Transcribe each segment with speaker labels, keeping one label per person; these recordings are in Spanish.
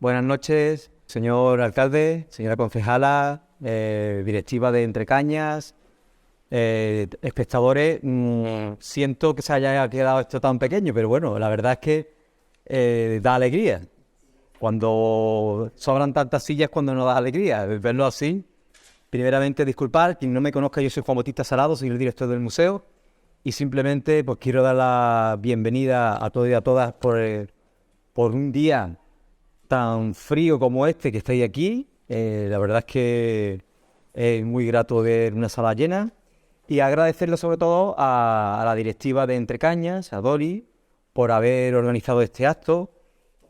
Speaker 1: Buenas noches, señor alcalde, señora concejala, directiva de Entrecañas, espectadores. Siento que se haya quedado esto tan pequeño, pero bueno, la verdad es que da alegría. Cuando sobran tantas sillas, cuando no da alegría. Verlo así, primeramente disculpar, quien no me conozca, yo soy Juan Bautista Salado, soy el director del museo y simplemente pues quiero dar la bienvenida a todos y a todas por un día tan frío como este que estáis aquí. La verdad es que es muy grato ver una sala llena y agradecerle sobre todo a la directiva de Entrecañas, a Dori, por haber organizado este acto.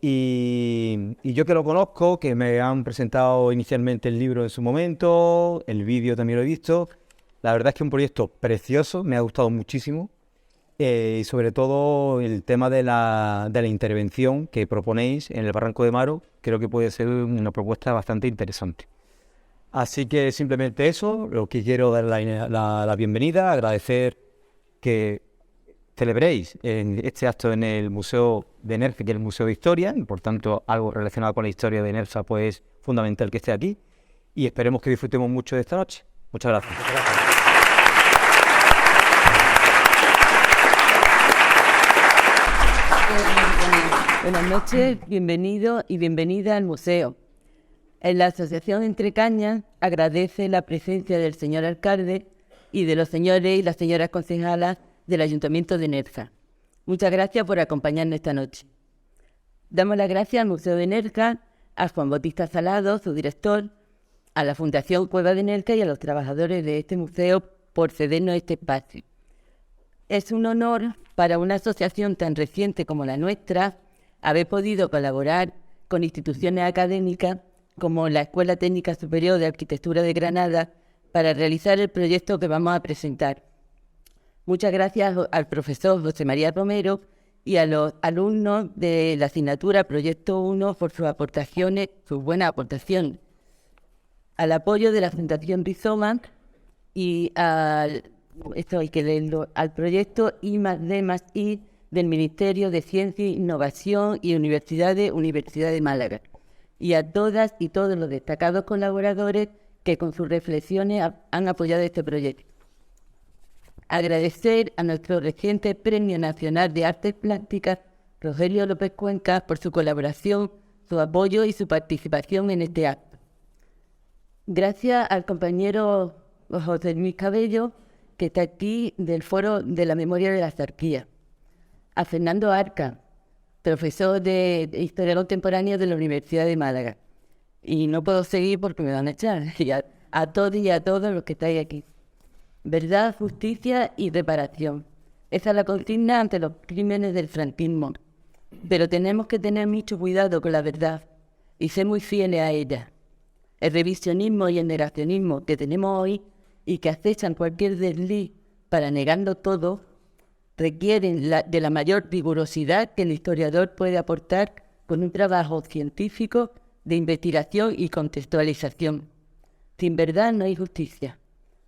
Speaker 1: Y yo que lo conozco, que me han presentado inicialmente el libro en su momento, el vídeo también lo he visto, la verdad es que es un proyecto precioso, me ha gustado muchísimo. Y sobre todo el tema de la intervención que proponéis en el Barranco de Maro, creo que puede ser una propuesta bastante interesante. Así que simplemente eso, lo que quiero dar la bienvenida, agradecer que celebréis en este acto en el Museo de Nerja, que es el Museo de Historia, y por tanto algo relacionado con la historia de Nerja, pues es fundamental que esté aquí, y esperemos que disfrutemos mucho de esta noche. Muchas gracias.
Speaker 2: Buenas noches, bienvenido y bienvenida al museo. La Asociación Entrecañas agradece la presencia del señor alcalde y de los señores y las señoras concejalas del Ayuntamiento de Nerja. Muchas gracias por acompañarnos esta noche. Damos las gracias al Museo de Nerja, a Juan Bautista Salado, su director, a la Fundación Cueva de Nerja y a los trabajadores de este museo por cedernos este espacio. Es un honor para una asociación tan reciente como la nuestra haber podido colaborar con instituciones académicas como la Escuela Técnica Superior de Arquitectura de Granada para realizar el proyecto que vamos a presentar. Muchas gracias al profesor José María Romero y a los alumnos de la asignatura Proyecto 1 por sus aportaciones, sus buenas aportaciones. Al apoyo de la Fundación Rizoma y al proyecto I+D+I del Ministerio de Ciencia e Innovación y Universidad de Málaga, y a todas y todos los destacados colaboradores que con sus reflexiones han apoyado este proyecto. Agradecer a nuestro reciente Premio Nacional de Artes Plásticas, Rogelio López Cuencas, por su colaboración, su apoyo y su participación en este acto. Gracias al compañero José Luis Cabello, que está aquí del Foro de la Memoria de la Zarquía, a Fernando Arca, profesor de Historia Contemporánea de la Universidad de Málaga. Y no puedo seguir porque me van a echar. Y a todos y a todos los que estáis aquí. Verdad, justicia y reparación. Esa es la consigna ante los crímenes del franquismo. Pero tenemos que tener mucho cuidado con la verdad y ser muy fieles a ella. El revisionismo y el negacionismo que tenemos hoy y que acechan cualquier desliz para negarlo todo, requieren de la mayor rigurosidad que el historiador puede aportar con un trabajo científico de investigación y contextualización. Sin verdad no hay justicia.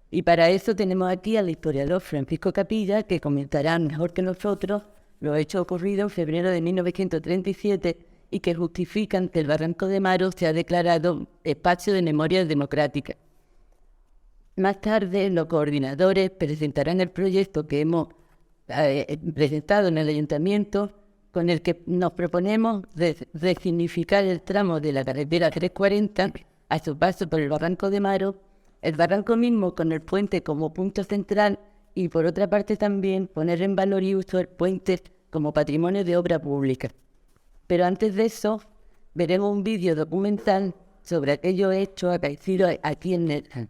Speaker 2: Y para eso tenemos aquí al historiador Francisco Capilla, que comentará mejor que nosotros los hechos ocurridos en febrero de 1937 y que justifican que el Barranco de Maro se ha declarado espacio de memoria democrática. Más tarde, los coordinadores presentarán el proyecto que hemos presentado en el ayuntamiento, con el que nos proponemos resignificar el tramo de la carretera 340 a su paso por el Barranco de Maro, el barranco mismo con el puente como punto central y por otra parte también poner en valor y uso el puente como patrimonio de obra pública. Pero antes de eso, veremos un vídeo documental sobre aquellos hechos acaecidos aquí en Nerja.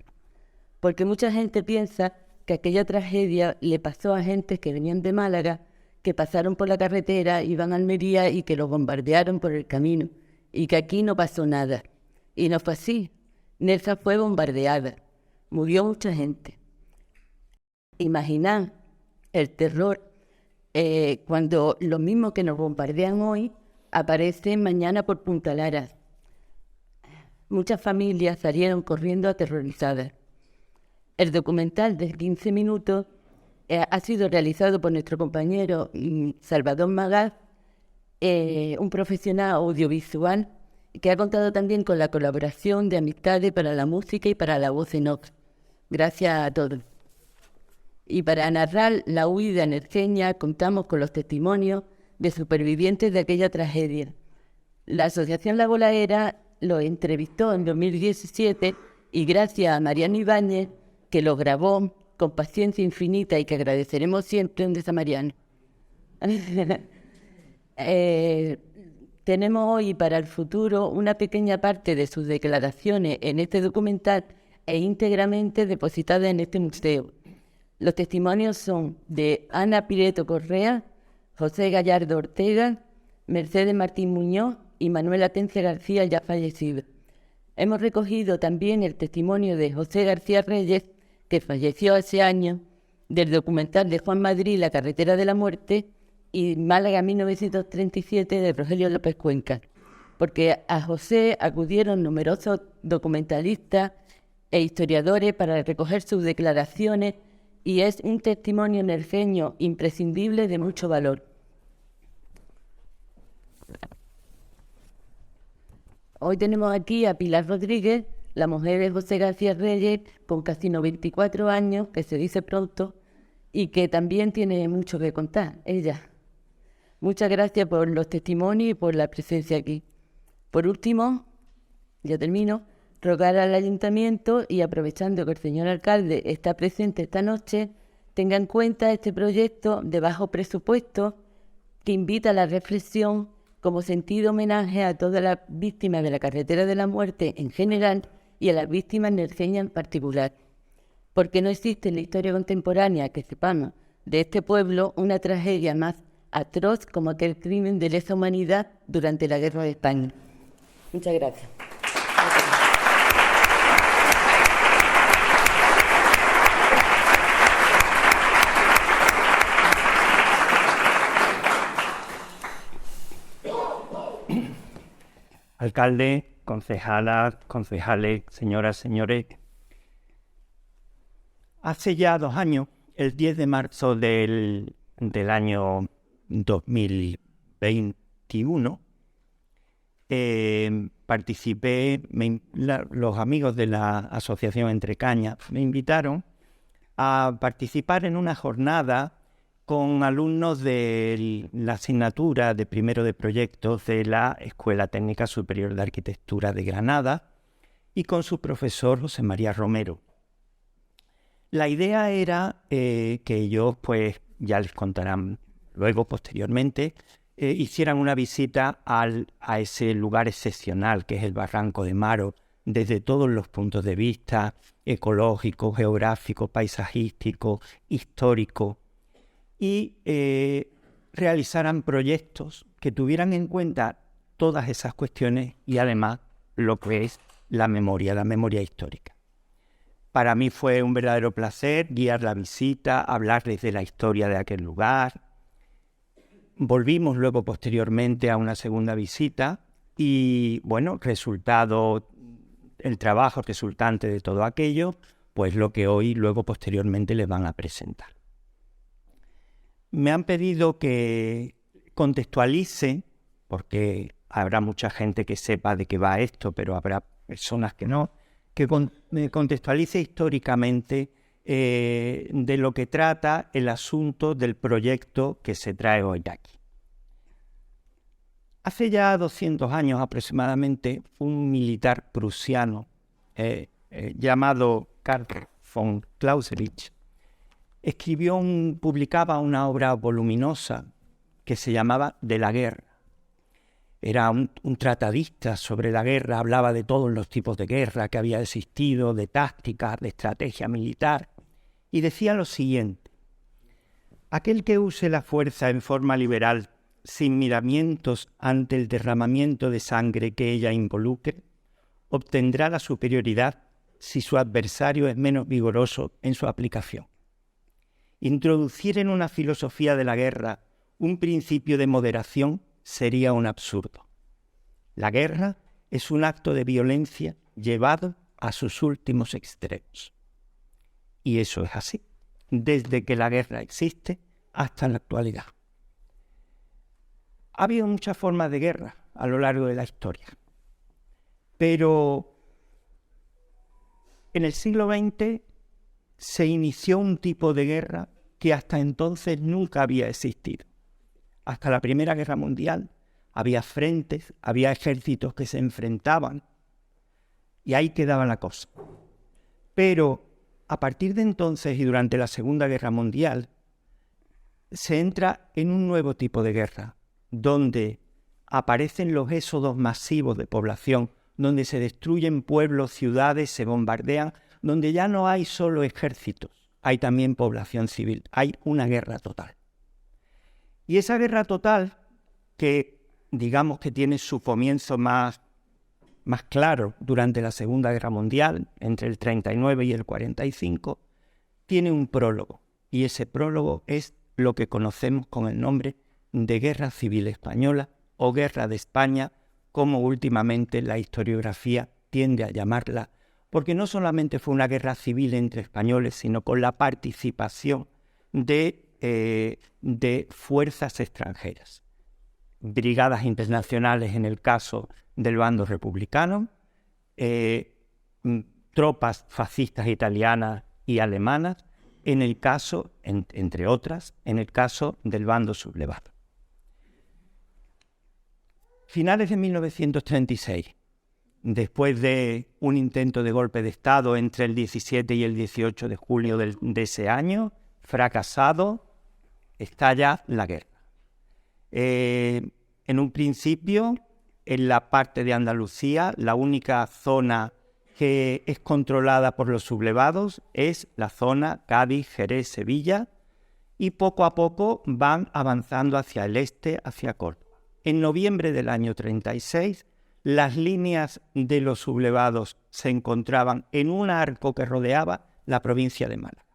Speaker 2: Porque mucha gente piensa que aquella tragedia le pasó a gente que venían de Málaga, que pasaron por la carretera, iban a Almería y que los bombardearon por el camino, y que aquí no pasó nada. Y no fue así. Nerja fue bombardeada. Murió mucha gente. Imaginad el terror cuando los mismos que nos bombardean hoy aparecen mañana por Punta Lara. Muchas familias salieron corriendo aterrorizadas. El documental de 15 minutos ha sido realizado por nuestro compañero Salvador Magaz, un profesional audiovisual que ha contado también con la colaboración de Amistades para la Música y para la Voz en Off. Gracias a todos. Y para narrar la huida energeña contamos con los testimonios de supervivientes de aquella tragedia. La Asociación La Volaera lo entrevistó en 2017 y gracias a Mariano Ibáñez, que lo grabó con paciencia infinita y que agradeceremos siempre, ¿dónde está Mariano? Tenemos hoy para el futuro una pequeña parte de sus declaraciones en este documental e íntegramente depositada en este museo. Los testimonios son de Ana Pireto Correa, José Gallardo Ortega, Mercedes Martín Muñoz y Manuel Atencia García, ya fallecido. Hemos recogido también el testimonio de José García Reyes, que falleció hace años, del documental de Juan Madrid, La carretera de la muerte, y Málaga 1937 de Rogelio López Cuenca, porque a José acudieron numerosos documentalistas e historiadores para recoger sus declaraciones y es un testimonio energeño imprescindible de mucho valor. Hoy tenemos aquí a Pilar Rodríguez, la mujer de José García Reyes, con casi 94 años, que se dice pronto, y que también tiene mucho que contar, ella. Muchas gracias por los testimonios y por la presencia aquí. Por último, ya termino, rogar al ayuntamiento y aprovechando que el señor alcalde está presente esta noche, tenga en cuenta este proyecto de bajo presupuesto que invita a la reflexión como sentido homenaje a todas las víctimas de la carretera de la muerte en general y a las víctimas nerceñas en particular. Porque no existe en la historia contemporánea que sepamos de este pueblo una tragedia más atroz como aquel crimen de lesa humanidad durante la Guerra de España. Muchas gracias.
Speaker 3: Alcalde, concejalas, concejales, señoras, señores. Hace ya 2 años, el 10 de marzo del año 2021, participé, los amigos de la Asociación Entre Cañas me invitaron a participar en una jornada con alumnos de la asignatura de primero de proyectos de la Escuela Técnica Superior de Arquitectura de Granada y con su profesor José María Romero. La idea era que ellos, pues ya les contarán luego, posteriormente, hicieran una visita a ese lugar excepcional que es el Barranco de Maro, desde todos los puntos de vista, ecológico, geográfico, paisajístico, histórico, y realizaran proyectos que tuvieran en cuenta todas esas cuestiones y además lo que es la memoria histórica. Para mí fue un verdadero placer guiar la visita, hablarles de la historia de aquel lugar. Volvimos luego posteriormente a una segunda visita y, bueno, el trabajo resultante de todo aquello, pues lo que hoy luego posteriormente les van a presentar. Me han pedido que contextualice, porque habrá mucha gente que sepa de qué va esto, pero habrá personas que no, que contextualice históricamente de lo que trata el asunto del proyecto que se trae hoy aquí. Hace ya 200 años aproximadamente, un militar prusiano llamado Karl von Clausewitz publicaba una obra voluminosa que se llamaba De la guerra. Era un tratadista sobre la guerra, hablaba de todos los tipos de guerra que había existido, de tácticas, de estrategia militar, y decía lo siguiente: aquel que use la fuerza en forma liberal, sin miramientos ante el derramamiento de sangre que ella involucre, obtendrá la superioridad si su adversario es menos vigoroso en su aplicación. Introducir en una filosofía de la guerra un principio de moderación sería un absurdo. La guerra es un acto de violencia llevado a sus últimos extremos. Y eso es así, desde que la guerra existe hasta la actualidad. Ha habido muchas formas de guerra a lo largo de la historia. Pero en el siglo XX se inició un tipo de guerra que hasta entonces nunca había existido. Hasta la Primera Guerra Mundial había frentes, había ejércitos que se enfrentaban y ahí quedaba la cosa. Pero a partir de entonces y durante la Segunda Guerra Mundial se entra en un nuevo tipo de guerra, donde aparecen los éxodos masivos de población, donde se destruyen pueblos, ciudades, se bombardean, donde ya no hay solo ejércitos, hay también población civil, hay una guerra total. Y esa guerra total, que digamos que tiene su comienzo más claro durante la Segunda Guerra Mundial, entre el 39 y el 45, tiene un prólogo. Y ese prólogo es lo que conocemos con el nombre de Guerra Civil Española o Guerra de España, como últimamente la historiografía tiende a llamarla, porque no solamente fue una guerra civil entre españoles, sino con la participación de fuerzas extranjeras. Brigadas internacionales en el caso del bando republicano, tropas fascistas italianas y alemanas, en el caso, entre otras, en el caso del bando sublevado. Finales de 1936, después de un intento de golpe de Estado entre el 17 y el 18 de julio de ese año, fracasado, estalla la guerra. En un principio, en la parte de Andalucía, la única zona que es controlada por los sublevados es la zona Cádiz, Jerez, Sevilla, y poco a poco van avanzando hacia el este, hacia Córdoba. En noviembre del año 36, las líneas de los sublevados se encontraban en un arco que rodeaba la provincia de Málaga,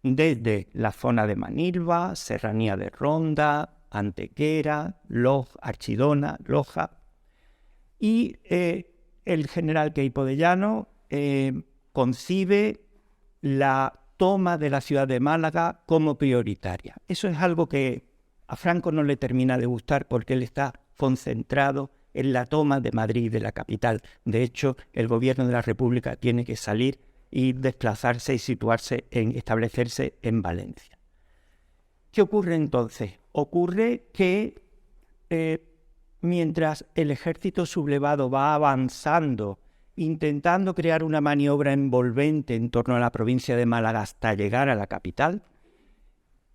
Speaker 3: desde la zona de Manilva, Serranía de Ronda, Antequera, Archidona, Loja, y el general Queipo de Llano concibe la toma de la ciudad de Málaga como prioritaria. Eso es algo que a Franco no le termina de gustar porque él está concentrado en la toma de Madrid, de la capital. De hecho, el gobierno de la República tiene que salir y desplazarse y establecerse en Valencia. ¿Qué ocurre entonces? Ocurre que mientras el ejército sublevado va avanzando, intentando crear una maniobra envolvente en torno a la provincia de Málaga hasta llegar a la capital,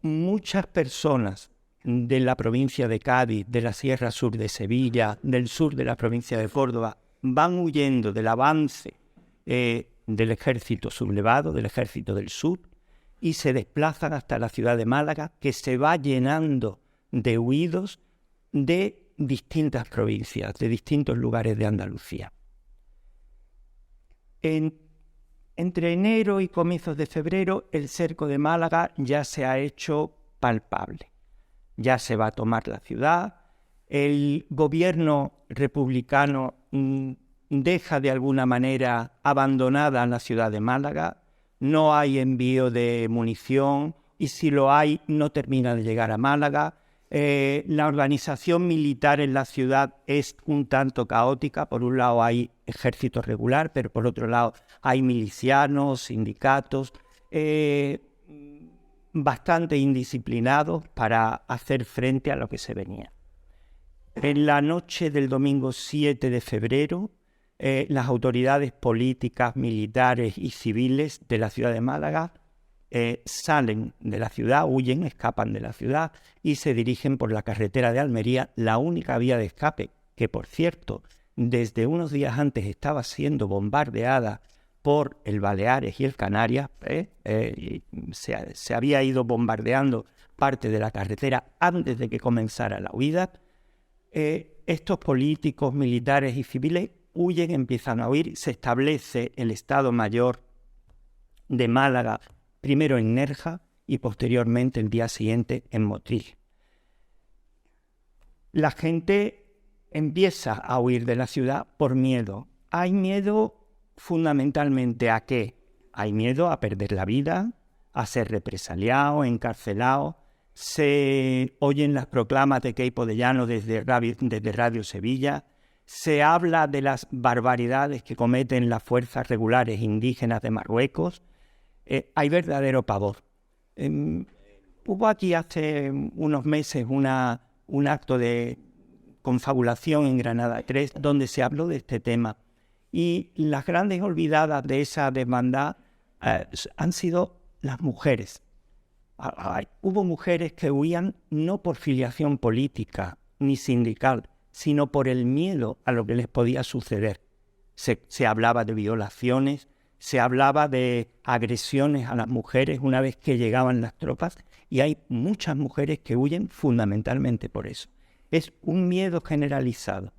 Speaker 3: muchas personas de la provincia de Cádiz, de la Sierra Sur de Sevilla, del sur de la provincia de Córdoba, van huyendo del avance del ejército sublevado, del ejército del sur, y se desplazan hasta la ciudad de Málaga, que se va llenando de huidos de distintas provincias, de distintos lugares de Andalucía. Entre enero y comienzos de febrero, el cerco de Málaga ya se ha hecho palpable. Ya se va a tomar la ciudad, el gobierno republicano deja de alguna manera abandonada la ciudad de Málaga, no hay envío de munición y si lo hay no termina de llegar a Málaga. La organización militar en la ciudad es un tanto caótica. Por un lado hay ejército regular, pero por otro lado hay milicianos, sindicatos, bastante indisciplinados para hacer frente a lo que se venía. En la noche del domingo 7 de febrero, las autoridades políticas, militares y civiles de la ciudad de Málaga salen de la ciudad, huyen, escapan de la ciudad y se dirigen por la carretera de Almería, la única vía de escape, que por cierto, desde unos días antes estaba siendo bombardeada por el Baleares y el Canarias. Se había ido bombardeando parte de la carretera antes de que comenzara la huida. Estos políticos, militares y civiles huyen, empiezan a huir, se establece el Estado Mayor de Málaga, primero en Nerja y posteriormente el día siguiente en Motril. La gente empieza a huir de la ciudad por miedo. Hay miedo fundamentalmente ¿a qué? Hay miedo a perder la vida, a ser represaliado, encarcelado. Se oyen las proclamas de Queipo de Llano desde Radio Sevilla. Se habla de las barbaridades que cometen las fuerzas regulares indígenas de Marruecos. Hay verdadero pavor. Hubo aquí hace unos meses un acto de confabulación en Granada 3 donde se habló de este tema. Y las grandes olvidadas de esa desbandada han sido las mujeres. Hubo mujeres que huían no por filiación política ni sindical, sino por el miedo a lo que les podía suceder. Se hablaba de violaciones, se hablaba de agresiones a las mujeres una vez que llegaban las tropas, y hay muchas mujeres que huyen fundamentalmente por eso. Es un miedo generalizado.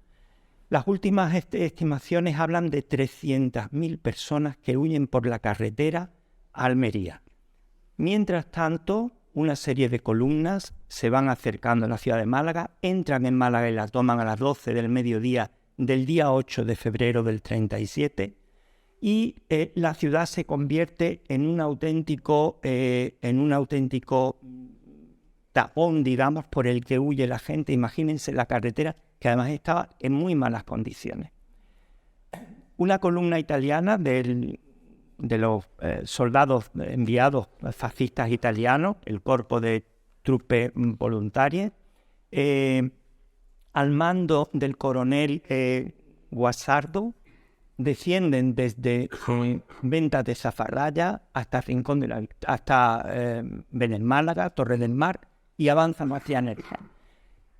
Speaker 3: Las últimas estimaciones hablan de 300.000 personas que huyen por la carretera a Almería. Mientras tanto, una serie de columnas se van acercando a la ciudad de Málaga, entran en Málaga y la toman a las 12 del mediodía del día 8 de febrero del 37, y la ciudad se convierte en un auténtico tapón, digamos, por el que huye la gente. Imagínense la carretera, que además estaba en muy malas condiciones. Una columna italiana de los soldados enviados fascistas italianos, el Corpo de Truppe Volontarie, al mando del coronel Guasardo, descienden desde Ventas de Zafarraya hasta Rincón de la hasta Benelmálaga, Torre del Mar, y avanzan hacia Nerja.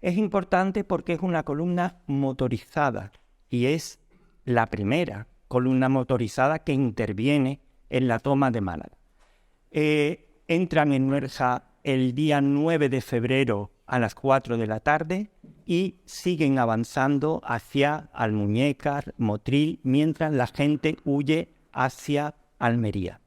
Speaker 3: Es importante porque es una columna motorizada y es la primera columna motorizada que interviene en la toma de Málaga. Entran en Nerja el día 9 de febrero a las 4 de la tarde y siguen avanzando hacia Almuñécar, Motril, mientras la gente huye hacia Almería.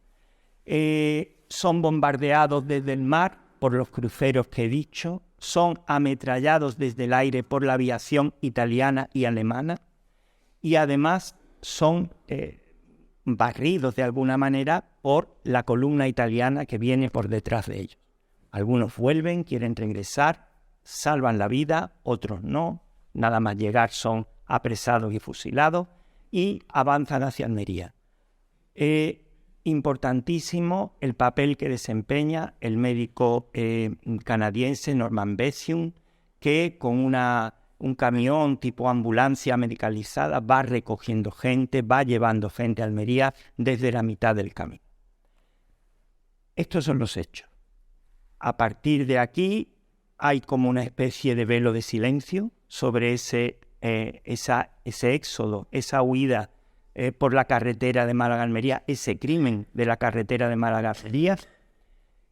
Speaker 3: Son bombardeados desde el mar por los cruceros que he dicho, son ametrallados desde el aire por la aviación italiana y alemana, y además son barridos de alguna manera por la columna italiana que viene por detrás de ellos. Algunos vuelven, quieren regresar, salvan la vida, otros no, nada más llegar son apresados y fusilados, y avanzan hacia Almería. Importantísimo el papel que desempeña el médico canadiense Norman Bessiung, que con un camión tipo ambulancia medicalizada va recogiendo gente, va llevando gente a Almería desde la mitad del camino. Estos son los hechos. A partir de aquí hay como una especie de velo de silencio sobre ese éxodo, esa huida por la carretera de Málaga-Almería, ese crimen de la carretera de Málaga-Almería.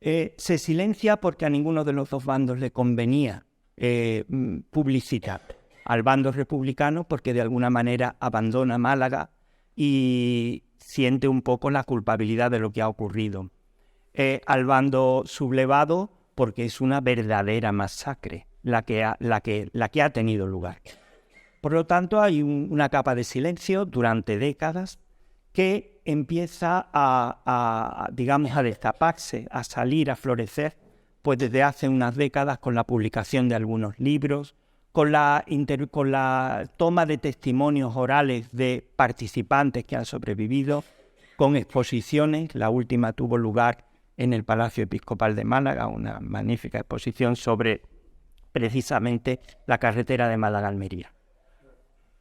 Speaker 3: Se silencia porque a ninguno de los dos bandos le convenía publicitar. Al bando republicano porque de alguna manera abandona Málaga y siente un poco la culpabilidad de lo que ha ocurrido. Al bando sublevado porque es una verdadera masacre la que ha tenido lugar. Por lo tanto, hay una capa de silencio durante décadas que empieza a destaparse, a salir, a florecer, pues desde hace unas décadas con la publicación de algunos libros, con la toma de testimonios orales de participantes que han sobrevivido, con exposiciones. La última tuvo lugar en el Palacio Episcopal de Málaga, una magnífica exposición sobre precisamente la carretera de Málaga-Almería.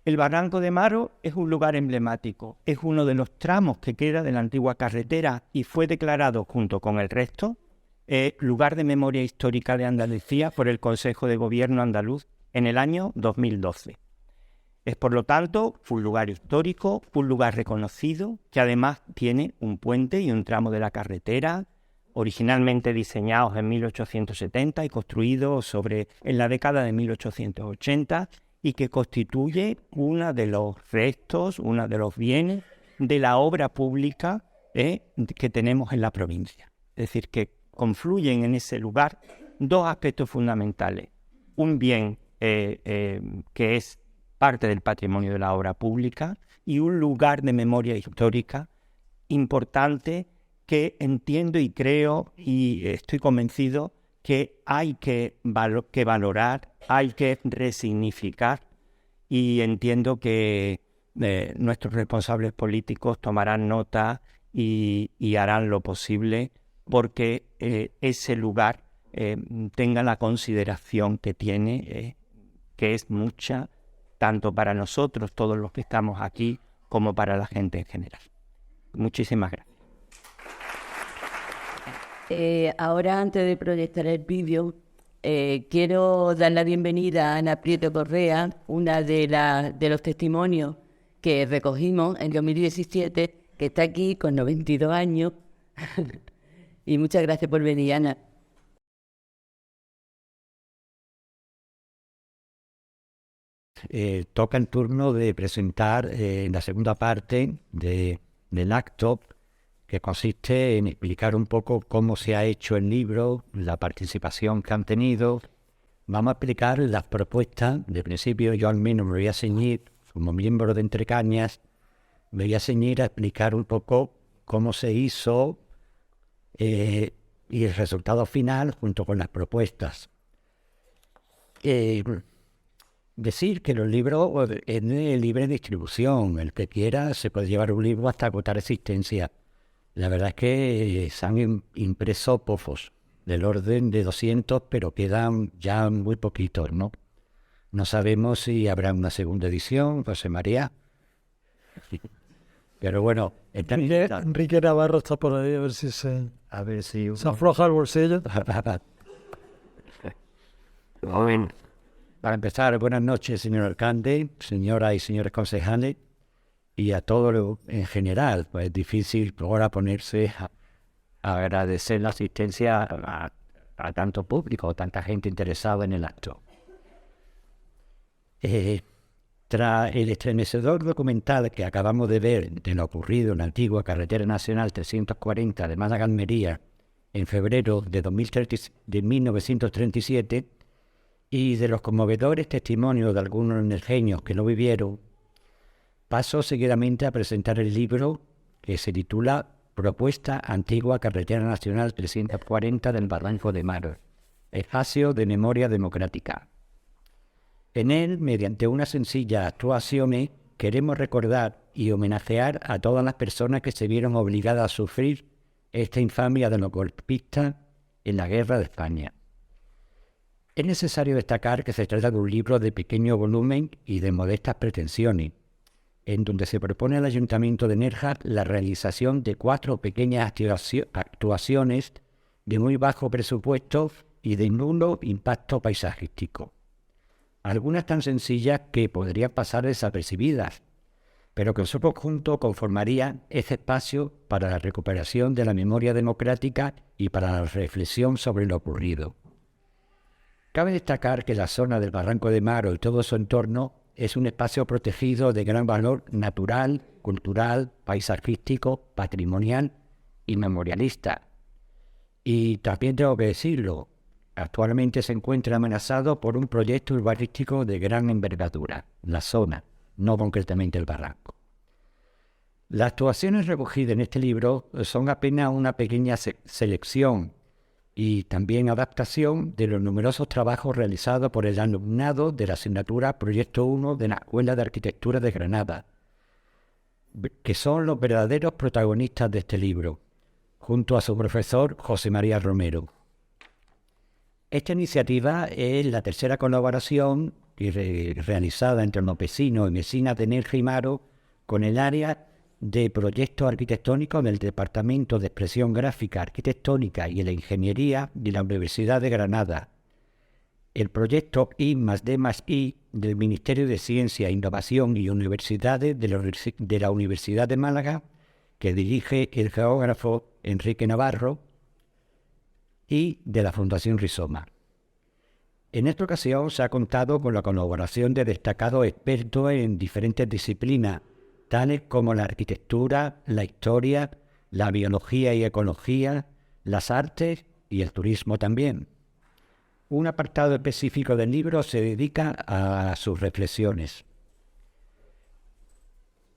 Speaker 3: El Barranco de Maro es un lugar emblemático, es uno de los tramos que queda de la antigua carretera y fue declarado junto con el resto lugar de memoria histórica de Andalucía por el Consejo de Gobierno andaluz en el año 2012. Es por lo tanto un lugar histórico, un lugar reconocido, que además tiene un puente y un tramo de la carretera originalmente diseñados en 1870 y construidos en la década de 1880, y que constituye uno de los restos, uno de los bienes de la obra pública que tenemos en la provincia. Es decir, que confluyen en ese lugar dos aspectos fundamentales. Un bien que es parte del patrimonio de la obra pública y un lugar de memoria histórica importante que entiendo y creo y estoy convencido que hay que valorar, hay que resignificar y entiendo que nuestros responsables políticos tomarán nota y harán lo posible porque ese lugar tenga la consideración que tiene, que es mucha, tanto para nosotros, todos los que estamos aquí, como para la gente en general. Muchísimas gracias.
Speaker 2: Ahora, antes de proyectar el vídeo, quiero dar la bienvenida a Ana Prieto Correa, una de los testimonios que recogimos en 2017, que está aquí con 92 años. Y muchas gracias por venir, Ana.
Speaker 4: Toca el turno de presentar la segunda parte del acto, que consiste en explicar un poco cómo se ha hecho el libro, la participación que han tenido. Vamos a explicar las propuestas. De principio, yo al menos me voy a ceñir, como miembro de Entre Cañas, me voy a ceñir a explicar un poco cómo se hizo y el resultado final junto con las propuestas. Decir que los libros es de libre distribución. El que quiera se puede llevar un libro hasta agotar existencia. La verdad es que se han impreso pocos, del orden de 200, pero quedan ya muy poquitos, ¿no? No sabemos si habrá una segunda edición, José María. Pero bueno,
Speaker 5: Enrique Navarro está por ahí, a ver si se afloja el bolsillo.
Speaker 4: Para empezar, buenas noches, señor alcalde, señoras y señores concejales, y a todos en general. Pues es difícil ahora ponerse a agradecer la asistencia a tanto público, tanta gente interesada en el acto. Tras el estremecedor documental que acabamos de ver de lo ocurrido en la antigua Carretera Nacional 340 de Málaga-Almería en febrero de 1937, y de los conmovedores testimonios de algunos energénicos que lo vivieron, paso seguidamente a presentar el libro que se titula Propuesta Antigua Carretera Nacional 340 del Barranco de Maro, espacio de memoria democrática. En él, mediante una sencilla actuación, queremos recordar y homenajear a todas las personas que se vieron obligadas a sufrir esta infamia de los golpistas en la Guerra de España. Es necesario destacar que se trata de un libro de pequeño volumen y de modestas pretensiones, en donde se propone al Ayuntamiento de Nerja la realización de 4 pequeñas actuaciones de muy bajo presupuesto y de nulo impacto paisajístico. Algunas tan sencillas que podrían pasar desapercibidas, pero que en su conjunto conformarían ese espacio para la recuperación de la memoria democrática y para la reflexión sobre lo ocurrido. Cabe destacar que la zona del Barranco de Maro y todo su entorno es un espacio protegido de gran valor natural, cultural, paisajístico, patrimonial y memorialista. Y también tengo que decirlo, actualmente se encuentra amenazado por un proyecto urbanístico de gran envergadura, la zona, no concretamente el barranco. Las actuaciones recogidas en este libro son apenas una pequeña selección y también adaptación de los numerosos trabajos realizados por el alumnado de la asignatura Proyecto 1 de la Escuela de Arquitectura de Granada, que son los verdaderos protagonistas de este libro, junto a su profesor José María Romero. Esta iniciativa es la tercera colaboración realizada entre los vecinos y vecinas de Nerja y Maro con el área de proyectos arquitectónicos del Departamento de Expresión Gráfica, Arquitectónica y de la Ingeniería de la Universidad de Granada, el proyecto I+D+I del Ministerio de Ciencia, Innovación y Universidades de la Universidad de Málaga, que dirige el geógrafo Enrique Navarro, y de la Fundación Rizoma. En esta ocasión se ha contado con la colaboración de destacados expertos en diferentes disciplinas, tales como la arquitectura, la historia, la biología y ecología, las artes y el turismo también. Un apartado específico del libro se dedica a sus reflexiones.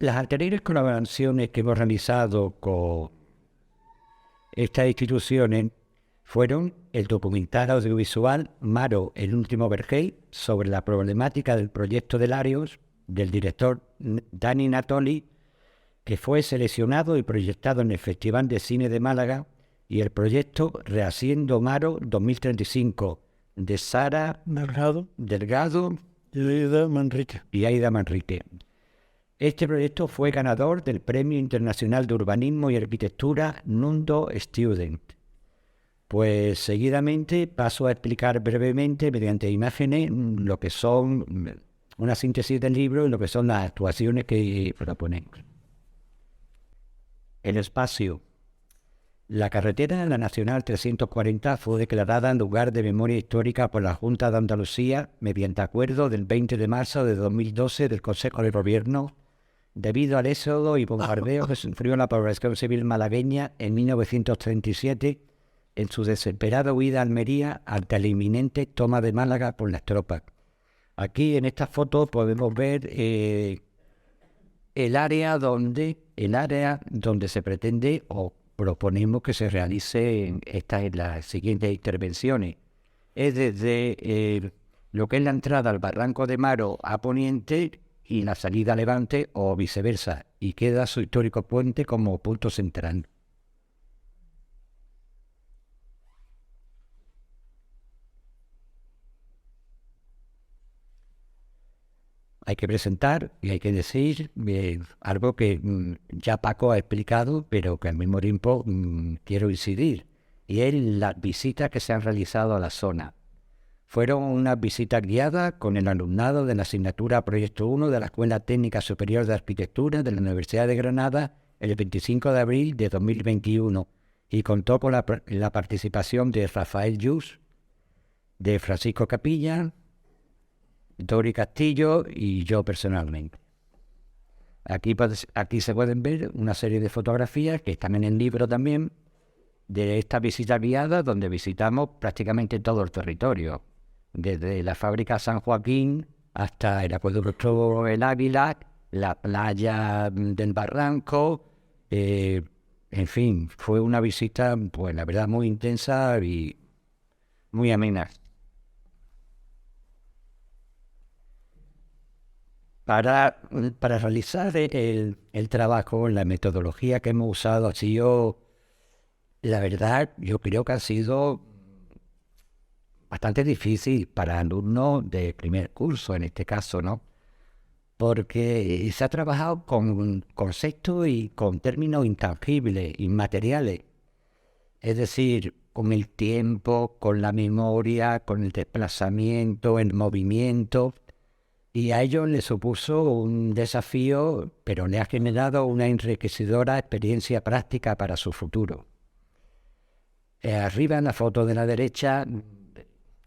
Speaker 4: Las anteriores colaboraciones que hemos realizado con estas instituciones fueron el documental audiovisual Maro, el último Vergel, sobre la problemática del proyecto de Larios, del director Dani Natoli, que fue seleccionado y proyectado en el Festival de Cine de Málaga, y el proyecto Rehaciendo Maro 2035, de Sara Delgado y Aida Manrique. Este proyecto fue ganador del Premio Internacional de Urbanismo y Arquitectura Nundo Student. Pues seguidamente paso a explicar brevemente, mediante imágenes, lo que son una síntesis del libro y lo que son las actuaciones que proponen. El espacio. La carretera de la Nacional 340 fue declarada lugar de memoria histórica por la Junta de Andalucía mediante acuerdo del 20 de marzo de 2012 del Consejo de Gobierno, debido al éxodo y bombardeo que sufrió la población civil malagueña en 1937 en su desesperada huida a Almería ante la inminente toma de Málaga por las tropas. Aquí en esta foto podemos ver el área donde se pretende o proponemos que se realicen las siguientes intervenciones. Es desde lo que es la entrada al Barranco de Maro a poniente y la salida a levante o viceversa, y queda su histórico puente como punto central. Hay que presentar y hay que decir algo que ya Paco ha explicado, pero que al mismo tiempo quiero incidir, y es las visitas que se han realizado a la zona. Fueron unas visitas guiadas con el alumnado de la asignatura Proyecto 1 de la Escuela Técnica Superior de Arquitectura de la Universidad de Granada el 25 de abril de 2021, y contó con la participación de Rafael Yus, de Francisco Capilla, Dori Castillo y yo personalmente. Aquí se pueden ver una serie de fotografías que están en el libro también, de esta visita guiada, donde visitamos prácticamente todo el territorio, desde la fábrica San Joaquín hasta el acueducto El Águila, la playa del Barranco, en fin, fue una visita, pues la verdad, muy intensa y muy amena. Para realizar el trabajo, la metodología que hemos usado ha sido, la verdad, yo creo que ha sido bastante difícil para alumnos de primer curso, en este caso, ¿no? Porque se ha trabajado con conceptos y con términos intangibles, inmateriales. Es decir, con el tiempo, con la memoria, con el desplazamiento, el movimiento. Y a ellos les supuso un desafío, pero le ha generado una enriquecedora experiencia práctica para su futuro. Arriba en la foto de la derecha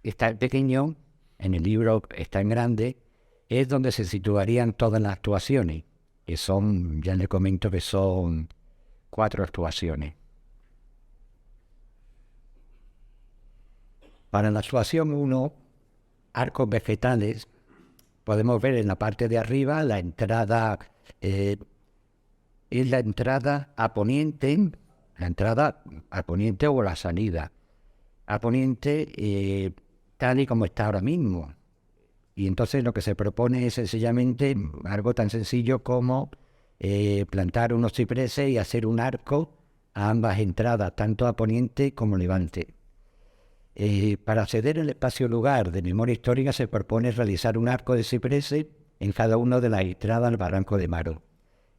Speaker 4: está en pequeño, en el libro está en grande, es donde se situarían todas las actuaciones, que son, ya les comento que son 4 actuaciones. Para la actuación 1, arcos vegetales, podemos ver en la parte de arriba la entrada, es la entrada a poniente, o la salida a poniente, tal y como está ahora mismo. Y entonces lo que se propone es sencillamente algo tan sencillo como plantar unos cipreses y hacer un arco a ambas entradas, tanto a poniente como levante. Para acceder al espacio-lugar de memoria histórica se propone realizar un arco de cipreses en cada una de las entradas al Barranco de Maro.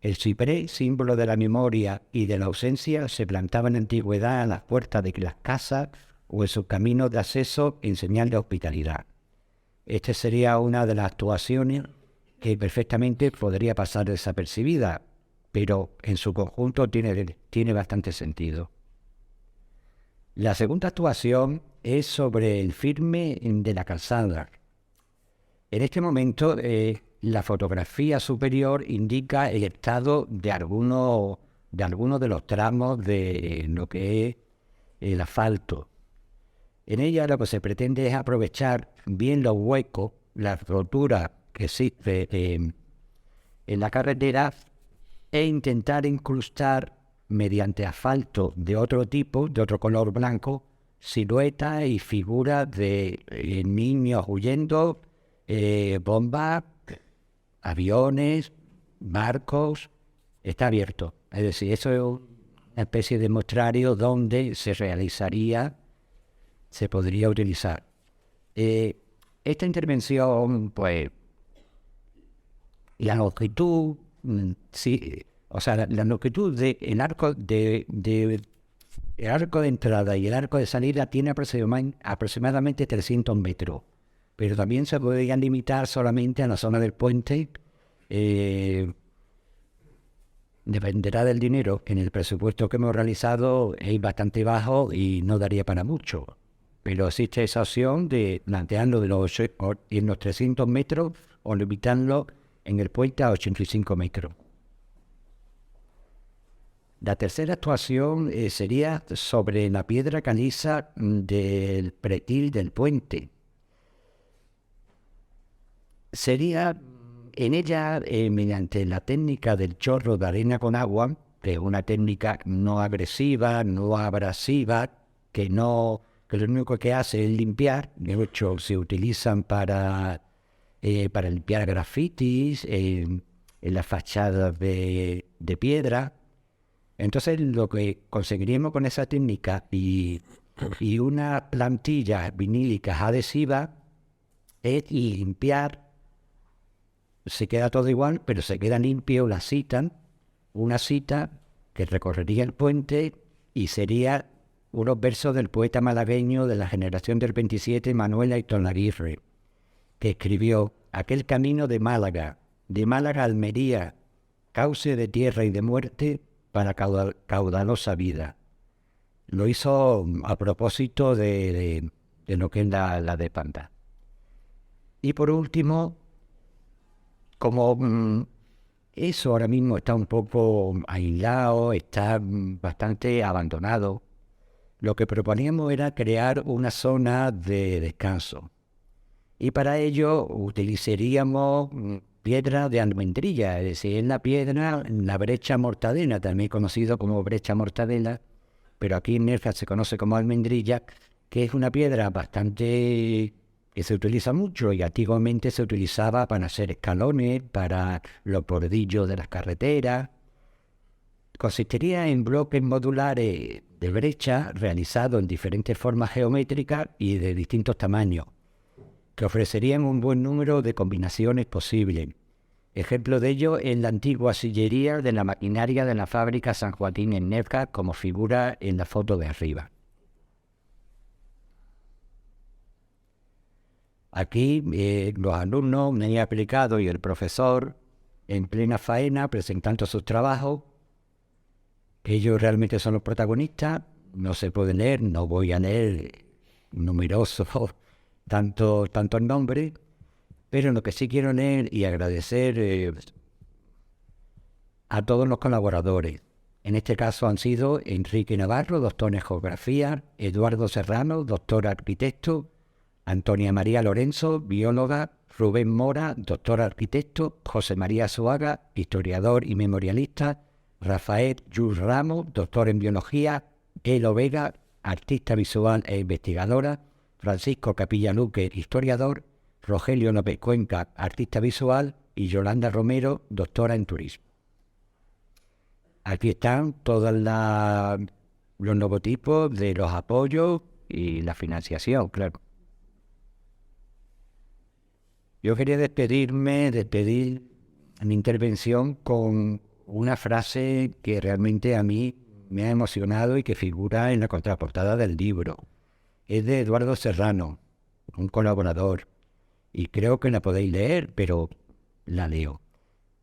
Speaker 4: El ciprés, símbolo de la memoria y de la ausencia, se plantaba en la antigüedad a las puertas de las casas o en sus caminos de acceso en señal de hospitalidad. Esta sería una de las actuaciones que perfectamente podría pasar desapercibida, pero en su conjunto tiene bastante sentido. La segunda actuación es sobre el firme de la calzada. En este momento, la fotografía superior indica el estado de algunos de los tramos de lo que es el asfalto. En ella lo que se pretende es aprovechar bien los huecos, la rotura que existe en la carretera, e intentar incrustar mediante asfalto de otro tipo, de otro color blanco, siluetas y figuras de niños huyendo, bombas, aviones, barcos, está abierto. Es decir, eso es una especie de muestrario donde se podría utilizar. Esta intervención, pues, la longitud, sí, o sea, la longitud del arco el arco de entrada y el arco de salida tiene aproximadamente 300 metros, pero también se podrían limitar solamente a la zona del puente. Dependerá del dinero. En el presupuesto que hemos realizado es bastante bajo y no daría para mucho, pero existe esa opción de plantearlo en los 300 metros o limitarlo en el puente a 85 metros. La tercera actuación sería sobre la piedra caliza del pretil del puente. Sería en ella, mediante la técnica del chorro de arena con agua, que es una técnica no agresiva, no abrasiva, que lo único que hace es limpiar. De hecho, se utilizan para limpiar grafitis en las fachadas de piedra. Entonces, lo que conseguiríamos con esa técnica y unas plantillas vinílicas adhesivas es limpiar. Se queda todo igual, pero se queda limpio una cita que recorrería el puente y sería unos versos del poeta malagueño de la generación del 27, Manuel Aytón Aguirre, que escribió: aquel camino de Málaga a Almería, cauce de tierra y de muerte para caudalosa vida. Lo hizo a propósito de lo que es la de Panda. Y por último, como eso ahora mismo está un poco aislado, está bastante abandonado, lo que proponíamos era crear una zona de descanso. Y para ello utilizaríamos piedra de almendrilla, es decir, en la piedra, la brecha mortadela, también conocido como brecha mortadela, pero aquí en Nerja se conoce como almendrilla, que es una piedra bastante que se utiliza mucho y antiguamente se utilizaba para hacer escalones, para los bordillos de las carreteras. Consistiría en bloques modulares de brecha realizados en diferentes formas geométricas y de distintos tamaños, que ofrecerían un buen número de combinaciones posibles. Ejemplo de ello es la antigua sillería de la maquinaria de la fábrica San Joaquín en Nerja, como figura en la foto de arriba. Aquí los alumnos me han aplicado y el profesor en plena faena presentando sus trabajos. Ellos realmente son los protagonistas, no se pueden leer, no voy a leer numerosos tantos nombres, pero lo que sí quiero leer y agradecer a todos los colaboradores. En este caso han sido Enrique Navarro, doctor en Geografía, Eduardo Serrano, doctor arquitecto, Antonia María Lorenzo, bióloga, Rubén Mora, doctor arquitecto, José María Suaga, historiador y memorialista, Rafael Llull Ramos, doctor en biología, Elo Vega, artista visual e investigadora, Francisco Capilla Luque, historiador, Rogelio López Cuenca, artista visual, y Yolanda Romero, doctora en turismo. Aquí están todos los logotipos de los apoyos y la financiación, claro. Yo quería despedir mi intervención con una frase que realmente a mí me ha emocionado y que figura en la contraportada del libro. Es de Eduardo Serrano, un colaborador, y creo que la podéis leer, pero la leo.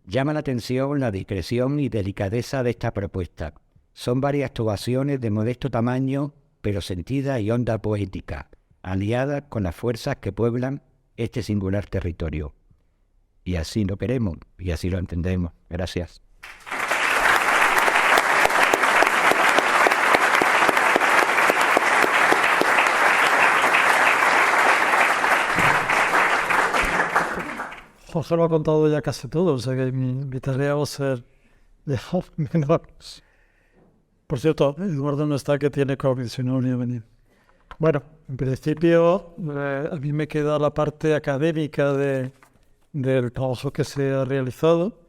Speaker 4: Llama la atención la discreción y delicadeza de esta propuesta. Son varias actuaciones de modesto tamaño, pero sentida y honda poética, aliadas con las fuerzas que pueblan este singular territorio. Y así lo queremos, y así lo entendemos. Gracias.
Speaker 5: Jorge lo ha contado ya casi todo, o sea que mi tarea va a ser dejar menos. Por cierto, Eduardo no está, que tiene COVID, si no venía a venir. Bueno, en principio a mí me queda la parte académica de del trabajo que se ha realizado,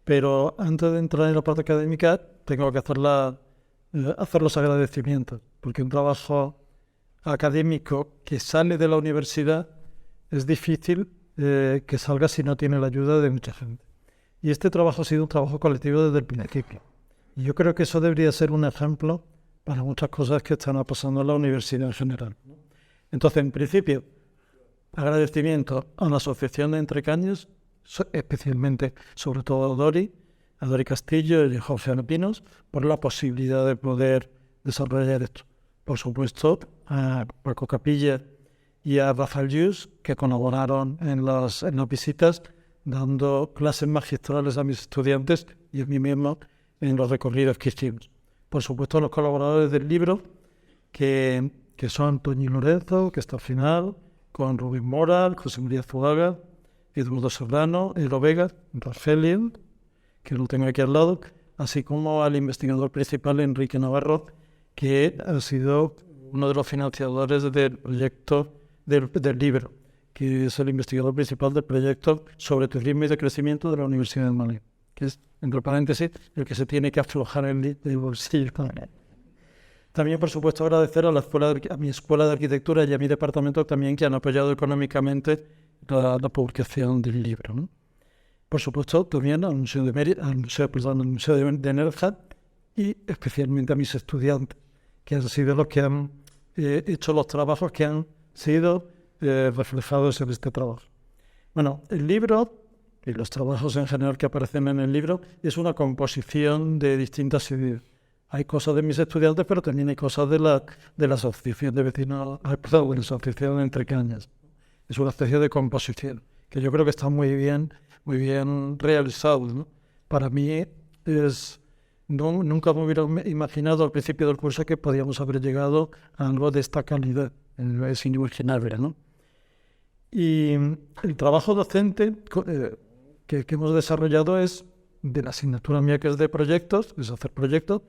Speaker 5: pero antes de entrar en la parte académica tengo que hacer los agradecimientos, porque un trabajo académico que sale de la universidad es difícil que salga si no tiene la ayuda de mucha gente. Y este trabajo ha sido un trabajo colectivo desde el principio. Y yo creo que eso debería ser un ejemplo para muchas cosas que están pasando en la universidad en general, ¿no? Entonces, en principio, agradecimiento a la Asociación de Entrecañas, especialmente, sobre todo a Dori Castillo y a José Ana Pinos, por la posibilidad de poder desarrollar esto. Por supuesto, a Paco Capilla y a Rafael Lluís, que colaboraron en las visitas, dando clases magistrales a mis estudiantes y a mí mismo en los recorridos que hicimos. Por supuesto, los colaboradores del libro, que son Toñi Lorenzo, que está al final, con Rubén Mora, José María Zuaga, Eduardo Serrano, Elo Vega, Rafael, que lo tengo aquí al lado, así como al investigador principal, Enrique Navarro, que ha sido uno de los financiadores del proyecto del libro, que es el investigador principal del proyecto sobre turismo y de crecimiento de la Universidad de Madrid, que es, entre paréntesis, el que se tiene que aflojar el bolsillo. También, por supuesto, agradecer a mi escuela de arquitectura y a mi departamento también, que han apoyado económicamente la publicación del libro, ¿no? Por supuesto, también al Museo de Nerja y especialmente a mis estudiantes, que han sido los que han hecho los trabajos que han sido reflejados en este trabajo. Bueno, el libro y los trabajos en general que aparecen en el libro es una composición de distintas ideas. Hay cosas de mis estudiantes, pero también hay cosas de la asociación de vecinos, de la asociación de Entrecañas. Es una especie de composición que yo creo que está muy bien realizado, ¿no? Para mí nunca me hubiera imaginado al principio del curso que podíamos haber llegado a algo de esta calidad. Es inimaginable, ¿no? Y el trabajo docente que hemos desarrollado es de la asignatura mía, que es de proyectos, es hacer proyectos,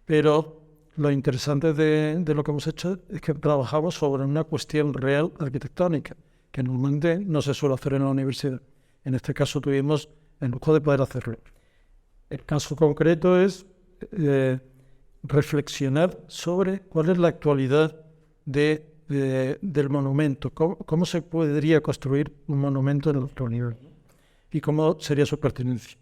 Speaker 5: pero lo interesante de lo que hemos hecho es que trabajamos sobre una cuestión real arquitectónica, que normalmente no se suele hacer en la universidad. En este caso tuvimos el lujo de poder hacerlo. El caso concreto es reflexionar sobre cuál es la actualidad del monumento, cómo se podría construir un monumento en el actualidad y cómo sería su pertinencia.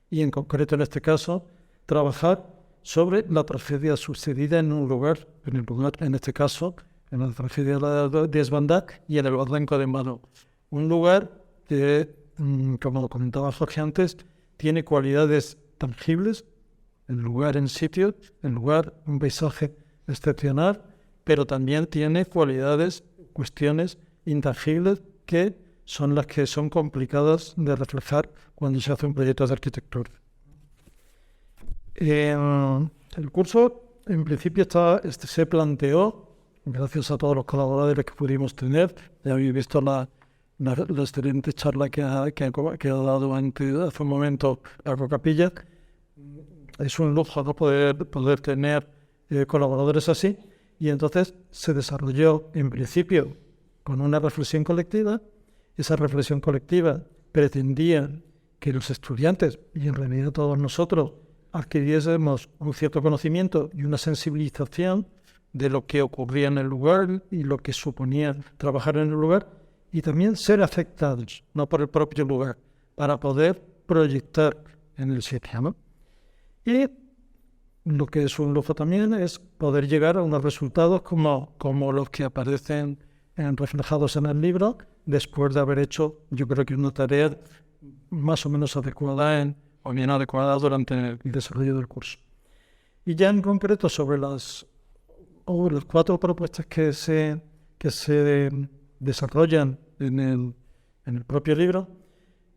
Speaker 5: Y en concreto, en este caso, trabajar sobre la tragedia sucedida en un lugar, en este caso, en la tragedia de Esbandac y en el Barranco de Malo. Un lugar que, como lo comentaba Jorge antes, tiene cualidades tangibles, el lugar en sitio, un paisaje excepcional, pero también tiene cuestiones intangibles que son las que son complicadas de reflejar cuando se hace un proyecto de arquitectura. El curso, en principio, se planteó, gracias a todos los colaboradores que pudimos tener. Ya habéis visto la excelente charla que ha dado hace un momento Paco Capilla. Es un lujo, ¿no?, poder tener colaboradores así. Y entonces se desarrolló, en principio, con una reflexión colectiva. Esa reflexión colectiva pretendía que los estudiantes, y en realidad todos nosotros, adquiriésemos un cierto conocimiento y una sensibilización de lo que ocurría en el lugar y lo que suponía trabajar en el lugar, y también ser afectados, no por el propio lugar, para poder proyectar en el sitio, ¿no? Y lo que es un lujo también es poder llegar a unos resultados como los que aparecen reflejados en el libro, después de haber hecho, yo creo que una tarea más o menos adecuada o bien adecuada durante el desarrollo del curso. Y ya en concreto sobre las 4 propuestas que se desarrollan en el propio libro,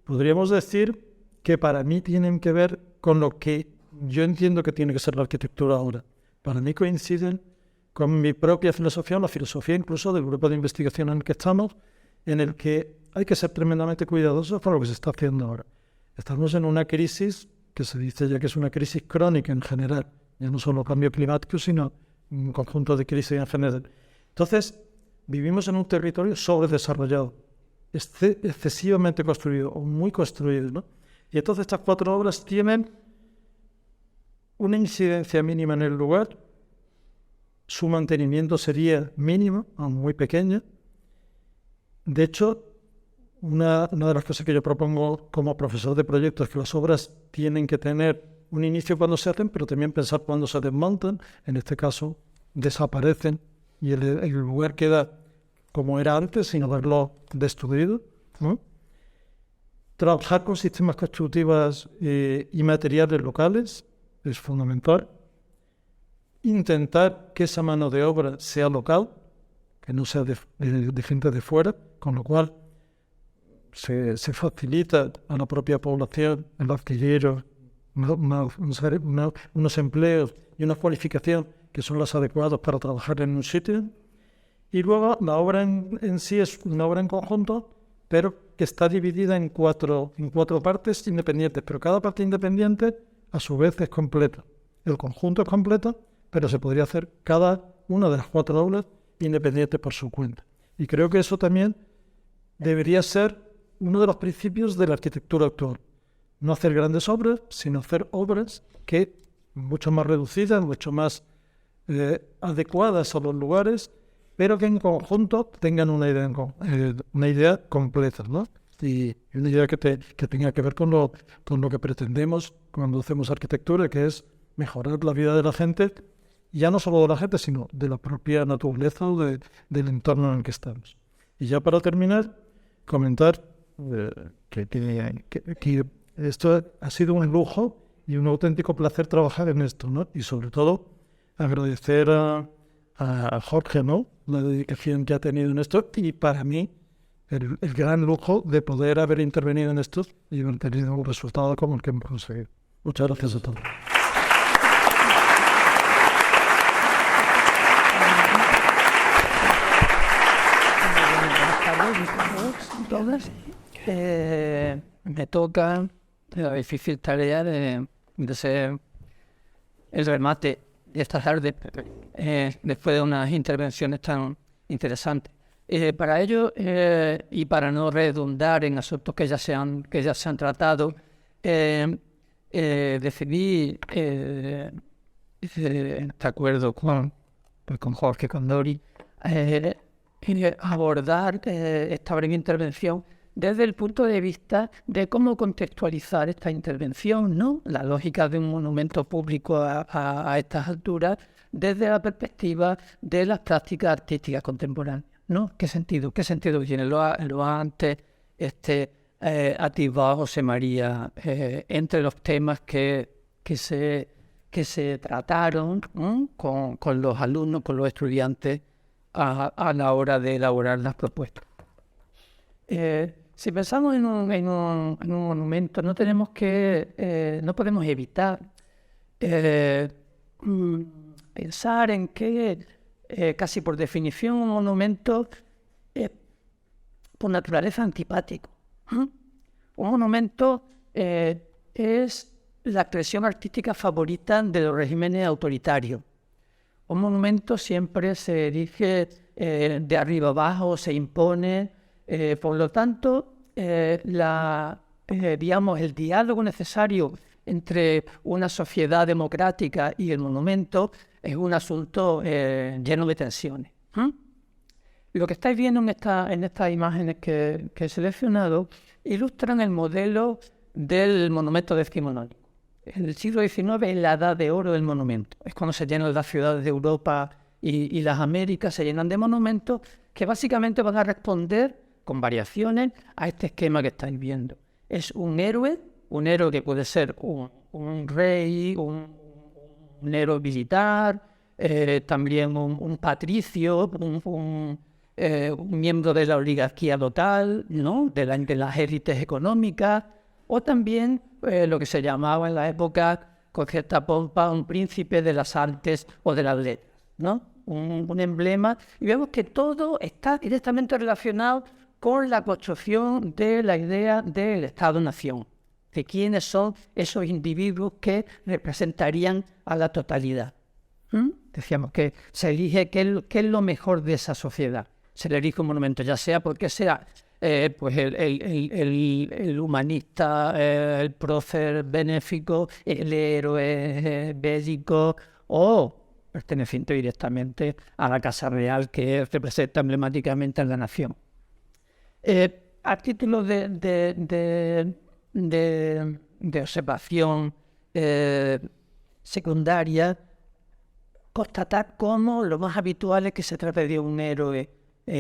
Speaker 5: podríamos decir que para mí tienen que ver con lo que yo entiendo que tiene que ser la arquitectura ahora. Para mí coinciden con mi propia filosofía, la filosofía incluso del grupo de investigación en el que estamos, en el que hay que ser tremendamente cuidadosos con lo que se está haciendo ahora. Estamos en una crisis que se dice ya que es una crisis crónica en general, ya no solo cambio climático, sino un conjunto de crisis en general. Entonces, vivimos en un territorio sobredesarrollado. excesivamente construido o muy construido, ¿no? Y entonces estas 4 obras tienen una incidencia mínima en el lugar, su mantenimiento sería mínimo o muy pequeño. De hecho, una de las cosas que yo propongo como profesor de proyectos es que las obras tienen que tener un inicio cuando se hacen, pero también pensar cuando se desmontan. En este caso, desaparecen y el lugar queda como era antes, sin haberlo destruido, ¿no? Trabajar con sistemas constructivos y materiales locales es fundamental. Intentar que esa mano de obra sea local, que no sea de gente de fuera, con lo cual se facilita a la propia población el adquirir unos empleos y una cualificación que son las adecuadas para trabajar en un sitio. Y luego la obra en sí es una obra en conjunto, pero que está dividida en cuatro partes independientes, pero cada parte independiente a su vez es completa. El conjunto es completo, pero se podría hacer cada una de las 4 obras independientes por su cuenta. Y creo que eso también debería ser uno de los principios de la arquitectura actual. No hacer grandes obras, sino hacer obras que mucho más reducidas, mucho más adecuadas a los lugares, pero que en conjunto tengan una idea completa, ¿no? Y una idea que tenga que ver con lo que pretendemos cuando hacemos arquitectura, que es mejorar la vida de la gente, ya no solo de la gente, sino de la propia naturaleza o del entorno en el que estamos. Y ya para terminar, comentar que esto ha sido un lujo y un auténtico placer trabajar en esto, ¿no? Y sobre todo agradecer a Jorge, ¿no?, la dedicación que ha tenido en esto, y para mí el gran lujo de poder haber intervenido en esto y haber tenido un resultado como el que hemos conseguido. Muchas gracias a todos.
Speaker 6: Me toca la difícil tarea de ser el remate de esta tarde después de unas intervenciones tan interesantes. Para ello, y para no redundar en asuntos que ya se han tratado, decidí, de acuerdo con Jorge Condori, abordar esta breve intervención desde el punto de vista de cómo contextualizar esta intervención, ¿no? La lógica de un monumento público a estas alturas desde la perspectiva de las prácticas artísticas contemporáneas, ¿no? ¿Qué sentido tiene? Lo ha antes atisbado José María entre los temas que se trataron, ¿no?, con los alumnos, con los estudiantes a la hora de elaborar las propuestas. Si pensamos en un monumento, no podemos evitar pensar en que casi por definición un monumento es por naturaleza antipático. Un monumento es la expresión artística favorita de los regímenes autoritarios. Un monumento siempre se erige de arriba abajo, se impone. Por lo tanto, digamos, el diálogo necesario entre una sociedad democrática y el monumento es un asunto lleno de tensiones. Lo que estáis viendo en estas imágenes que he seleccionado ilustran el modelo del monumento decimonónico. En el siglo XIX es la edad de oro del monumento. Es cuando se llenan las ciudades de Europa y las Américas, se llenan de monumentos que básicamente van a responder con variaciones a este esquema que estáis viendo. Es un héroe que puede ser un rey, un héroe militar, también un patricio, un miembro de la oligarquía local, ¿no?, de las élites económicas, o también lo que se llamaba en la época, con cierta pompa, un príncipe de las artes o de las letras, ¿no? Un emblema. Y vemos que todo está directamente relacionado con la construcción de la idea del Estado-Nación, de quiénes son esos individuos que representarían a la totalidad. Decíamos que se elige qué es lo mejor de esa sociedad. Se le elige un monumento, ya sea porque sea pues el humanista, el prócer benéfico, el héroe bélico o perteneciente directamente a la Casa Real que representa emblemáticamente a la nación. A título de observación secundaria, constatar cómo lo más habitual es que se trate de un héroe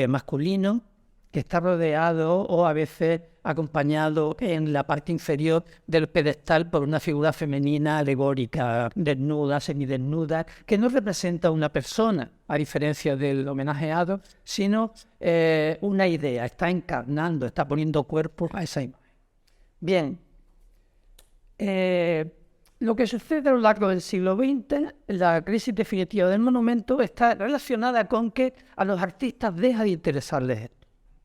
Speaker 6: masculino que está rodeado o a veces acompañado en la parte inferior del pedestal por una figura femenina alegórica, desnuda, semidesnuda, que no representa una persona, a diferencia del homenajeado, sino una idea, está encarnando, está poniendo cuerpo a esa imagen. Bien, lo que sucede a lo largo del siglo XX, la crisis definitiva del monumento, está relacionada con que a los artistas deja de interesarles esto.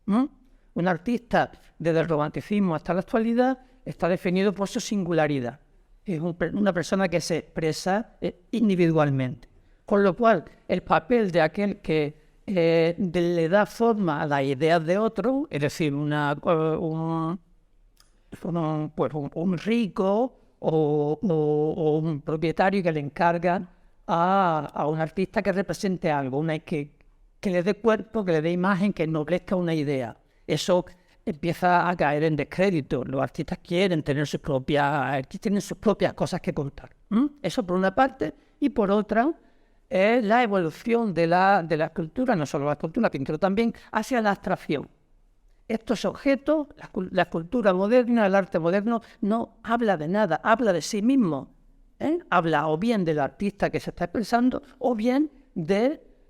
Speaker 6: Un artista, desde el romanticismo hasta la actualidad, está definido por su singularidad. Es una persona que se expresa individualmente. Con lo cual, el papel de aquel que le da forma a las ideas de otro, es decir, un rico o un propietario que le encarga a un artista que represente algo, que le dé cuerpo, que le dé imagen, que ennoblezca una idea. Eso empieza a caer en descrédito. Los artistas quieren tener sus propias cosas que contar. Eso por una parte. Y por otra, es la evolución de la escultura, no solo la escultura, la pintura también, hacia la abstracción. Estos objetos, la escultura moderna, el arte moderno, no habla de nada, habla de sí mismo. Habla o bien del artista que se está expresando, o bien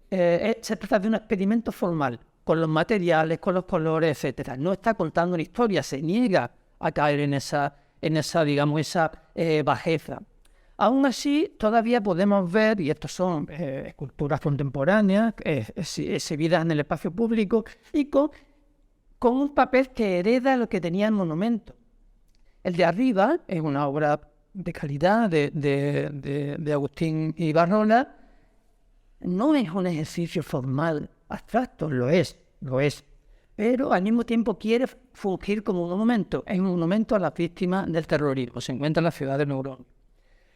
Speaker 6: se trata de un experimento formal, con los materiales, con los colores, etcétera. No está contando una historia, se niega a caer en esa bajeza. Aún así, todavía podemos ver, y estos son esculturas contemporáneas, exhibidas en el espacio público, y con un papel que hereda lo que tenía el monumento. El de arriba es una obra de calidad de Agustín Ibarrola. No es un ejercicio formal, abstracto, lo es, pero al mismo tiempo quiere fungir como un monumento. Es un monumento a las víctimas del terrorismo, se encuentra en la ciudad de Logroño.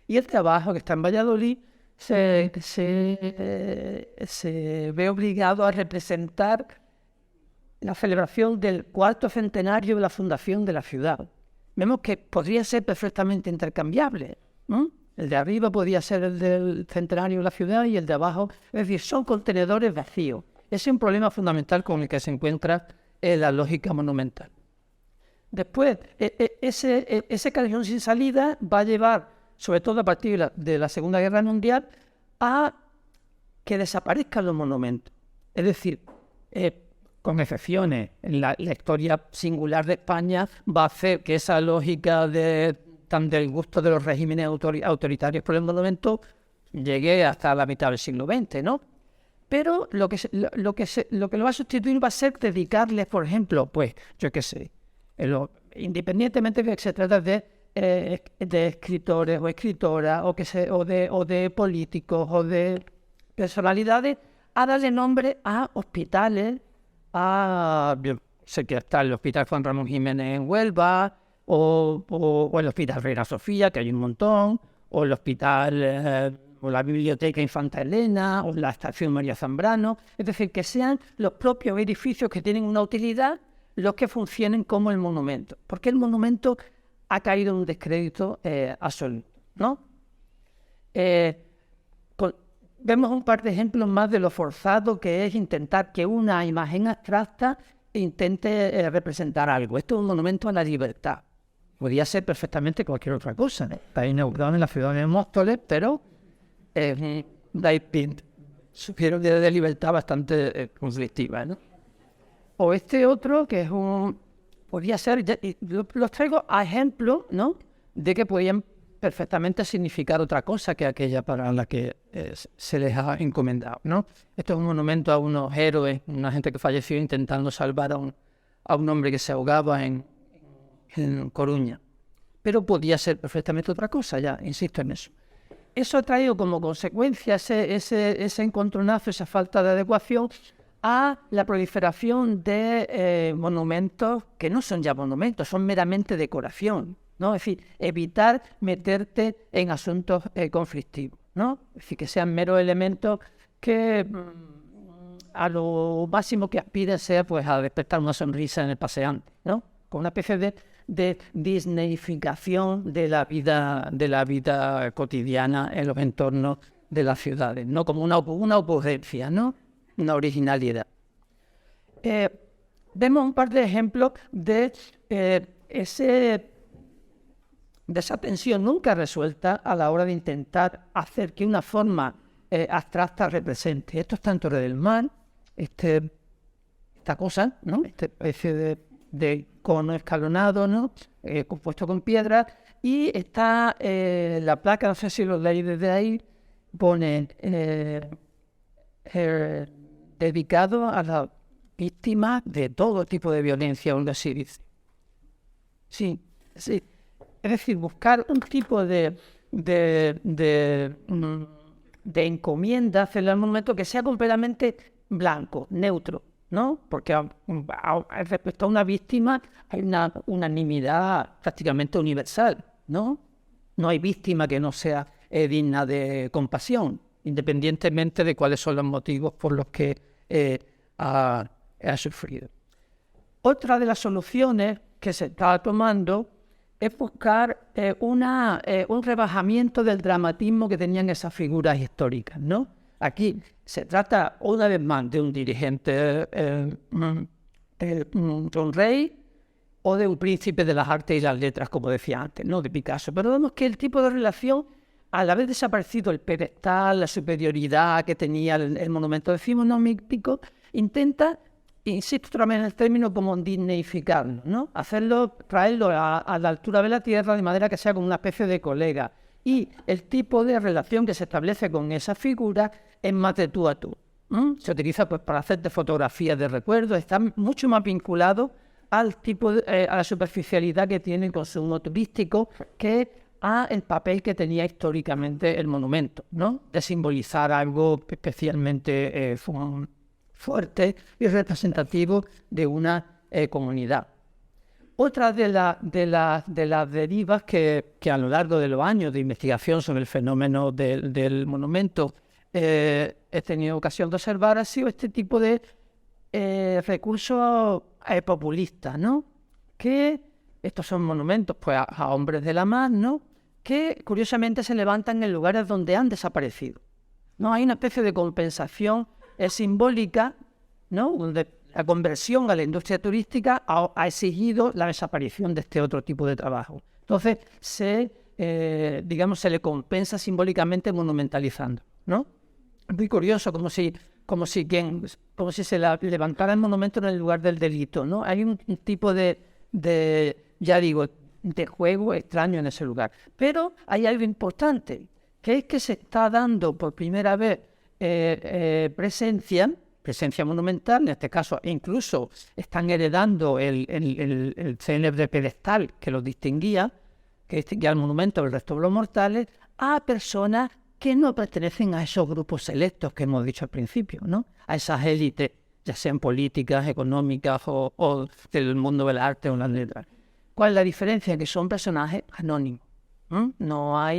Speaker 6: Y el trabajo que está en Valladolid se ve obligado a representar la celebración del 4º centenario de la fundación de la ciudad. Vemos que podría ser perfectamente intercambiable, ¿no? El de arriba podría ser el del centenario de la ciudad y el de abajo, es decir, son contenedores vacíos. Ese es un problema fundamental con el que se encuentra la lógica monumental. Después, ese callejón sin salida va a llevar, sobre todo a partir de la Segunda Guerra Mundial, a que desaparezcan los monumentos. Es decir, con excepciones, la historia singular de España va a hacer que esa lógica tan del gusto de los regímenes autoritarios por el monumento llegue hasta la mitad del siglo XX, ¿no? Pero lo que lo va a sustituir va a ser dedicarles, por ejemplo, pues, yo qué sé, independientemente de que se trata de escritores o escritoras o de políticos o de personalidades, a darle nombre a hospitales, sé que está el Hospital Juan Ramón Jiménez en Huelva, o el Hospital Reina Sofía, que hay un montón, o el Hospital, o la Biblioteca Infanta Elena, o la Estación María Zambrano. Es decir, que sean los propios edificios que tienen una utilidad los que funcionen como el monumento. Porque el monumento ha caído en un descrédito absoluto, ¿no? Vemos un par de ejemplos más de lo forzado que es intentar que una imagen abstracta intente representar algo. Esto es un monumento a la libertad. Podría ser perfectamente cualquier otra cosa, ¿no? Está inaugurado en la ciudad de Móstoles, pero sugiere una idea de libertad bastante conflictiva, ¿no? O este otro, que es podría ser, los traigo a ejemplo, ¿no?, de que podían perfectamente significar otra cosa que aquella para la que se les ha encomendado, ¿no? Esto es un monumento a unos héroes, una gente que falleció intentando salvar a un hombre que se ahogaba en Coruña. Pero podía ser perfectamente otra cosa, ya insisto en eso. Eso ha traído como consecuencia ese encontronazo, esa falta de adecuación, a la proliferación de monumentos que no son ya monumentos, son meramente decoración, ¿no? Es decir, evitar meterte en asuntos conflictivos, ¿no? Es decir, que sean meros elementos que a lo máximo que aspiren sea pues a despertar una sonrisa en el paseante, ¿no? Con una especie de disneyificación de la vida cotidiana en los entornos de las ciudades, ¿no? Como una ocurrencia, ¿no? Una originalidad. Vemos un par de ejemplos de esa tensión nunca resuelta a la hora de intentar hacer que una forma abstracta represente. Esto está en Torre del Mar, esta cosa, ¿no? Esta especie de cono escalonado, ¿no? Compuesto con piedra, y está la placa, no sé si lo leí desde ahí, pone dedicado a las víctimas de todo tipo de violencia, o algo así dice. Sí. Es decir, buscar un tipo de encomienda hacia el monumento que sea completamente blanco, neutro, ¿no? Porque respecto a una víctima hay una unanimidad prácticamente universal, ¿no? No hay víctima que no sea digna de compasión, independientemente de cuáles son los motivos por los que ha sufrido. Otra de las soluciones que se está tomando es buscar un rebajamiento del dramatismo que tenían esas figuras históricas, ¿no? Aquí se trata una vez más de un dirigente, de un rey o de un príncipe de las artes y las letras, como decía antes, ¿no? De Picasso. Pero vemos que el tipo de relación, al haber desaparecido el pedestal, la superioridad que tenía el monumento decimonómico, intenta, insisto también en el término, como dignificarlo, ¿no? Traerlo a la altura de la tierra de manera que sea como una especie de colega. Y el tipo de relación que se establece con esa figura es más de tú a tú. Se utiliza pues para hacerte fotografías de recuerdo, está mucho más vinculado al tipo a la superficialidad que tiene el consumo turístico que a el papel que tenía históricamente el monumento, ¿no? De simbolizar algo especialmente fuerte y representativo de una comunidad. Otra de las derivas que a lo largo de los años de investigación sobre el fenómeno del monumento he tenido ocasión de observar ha sido este tipo de recursos populistas, ¿no? Que estos son monumentos pues, a hombres de la mar, ¿no? Que curiosamente se levantan en lugares donde han desaparecido, ¿no? Hay una especie de compensación simbólica, ¿no? Donde la conversión a la industria turística ha exigido la desaparición de este otro tipo de trabajo. Entonces, se le compensa simbólicamente monumentalizando, ¿no? Es muy curioso, como si se levantara el monumento en el lugar del delito, ¿no? Hay un tipo de juego extraño en ese lugar. Pero hay algo importante, que es que se está dando por primera vez presencia monumental, en este caso incluso están heredando el célebre pedestal que los distinguía al monumento del resto de los mortales, a personas que no pertenecen a esos grupos selectos que hemos dicho al principio, ¿no? A esas élites, ya sean políticas, económicas o del mundo del arte o las letras. ¿Cuál es la diferencia? Que son personajes anónimos, no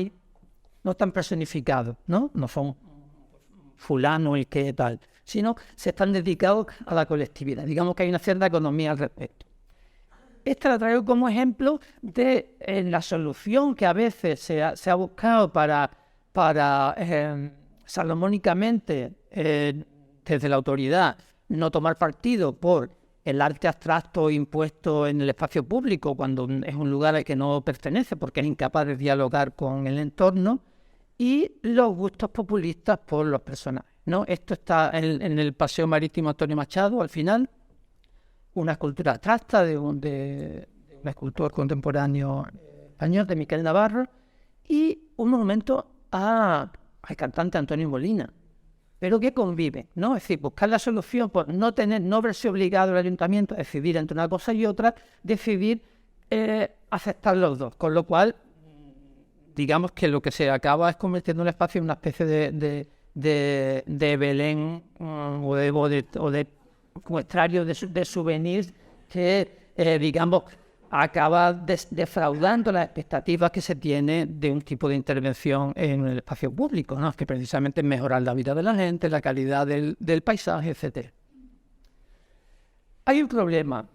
Speaker 6: están personificados, ¿no? No son fulano y qué tal, sino se están dedicados a la colectividad. Digamos que hay una cierta economía al respecto. Esta la traigo como ejemplo de la solución que a veces se ha buscado para salomónicamente, desde la autoridad, no tomar partido por el arte abstracto impuesto en el espacio público cuando es un lugar al que no pertenece porque es incapaz de dialogar con el entorno, y los gustos populistas por los personajes, ¿no? Esto está en el Paseo Marítimo Antonio Machado, al final, una escultura abstracta de un escultor contemporáneo español, de Miquel Navarro, y un monumento al cantante Antonio Molina, pero que convive, ¿no? Es decir, buscar la solución por no verse obligado el ayuntamiento a decidir entre una cosa y otra, decidir aceptar los dos, con lo cual digamos que lo que se acaba es convirtiendo un espacio en una especie de Belén o de muestrarios de souvenirs que, digamos, acaba defraudando las expectativas que se tiene de un tipo de intervención en el espacio público, ¿no? Que precisamente es mejorar la vida de la gente, la calidad del paisaje, etc. Hay un problema,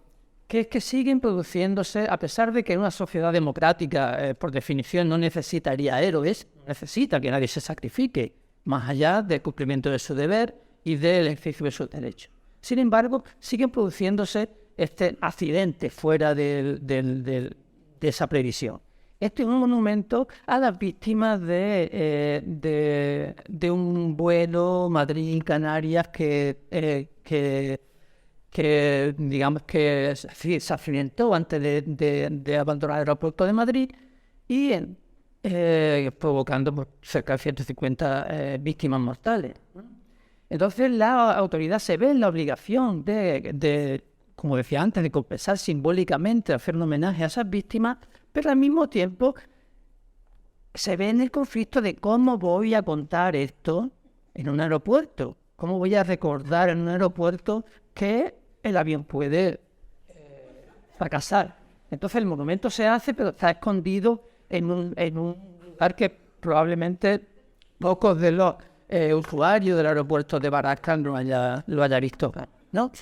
Speaker 6: que es que siguen produciéndose, a pesar de que una sociedad democrática, por definición, no necesitaría héroes, necesita que nadie se sacrifique, más allá del cumplimiento de su deber y del ejercicio de sus derechos. Sin embargo, siguen produciéndose accidentes fuera de esa previsión. Este es un monumento a las víctimas de un vuelo Madrid-Canarias que digamos que se accidentó antes de abandonar el aeropuerto de Madrid y provocando cerca de 150 víctimas mortales. Entonces la autoridad se ve en la obligación de, como decía antes, de compensar simbólicamente, hacer un homenaje a esas víctimas, pero al mismo tiempo se ve en el conflicto de cómo voy a contar esto en un aeropuerto, cómo voy a recordar en un aeropuerto que el avión puede fracasar. Entonces el monumento se hace, pero está escondido en un lugar que probablemente pocos de los usuarios del aeropuerto de Barajas lo haya visto, ¿no?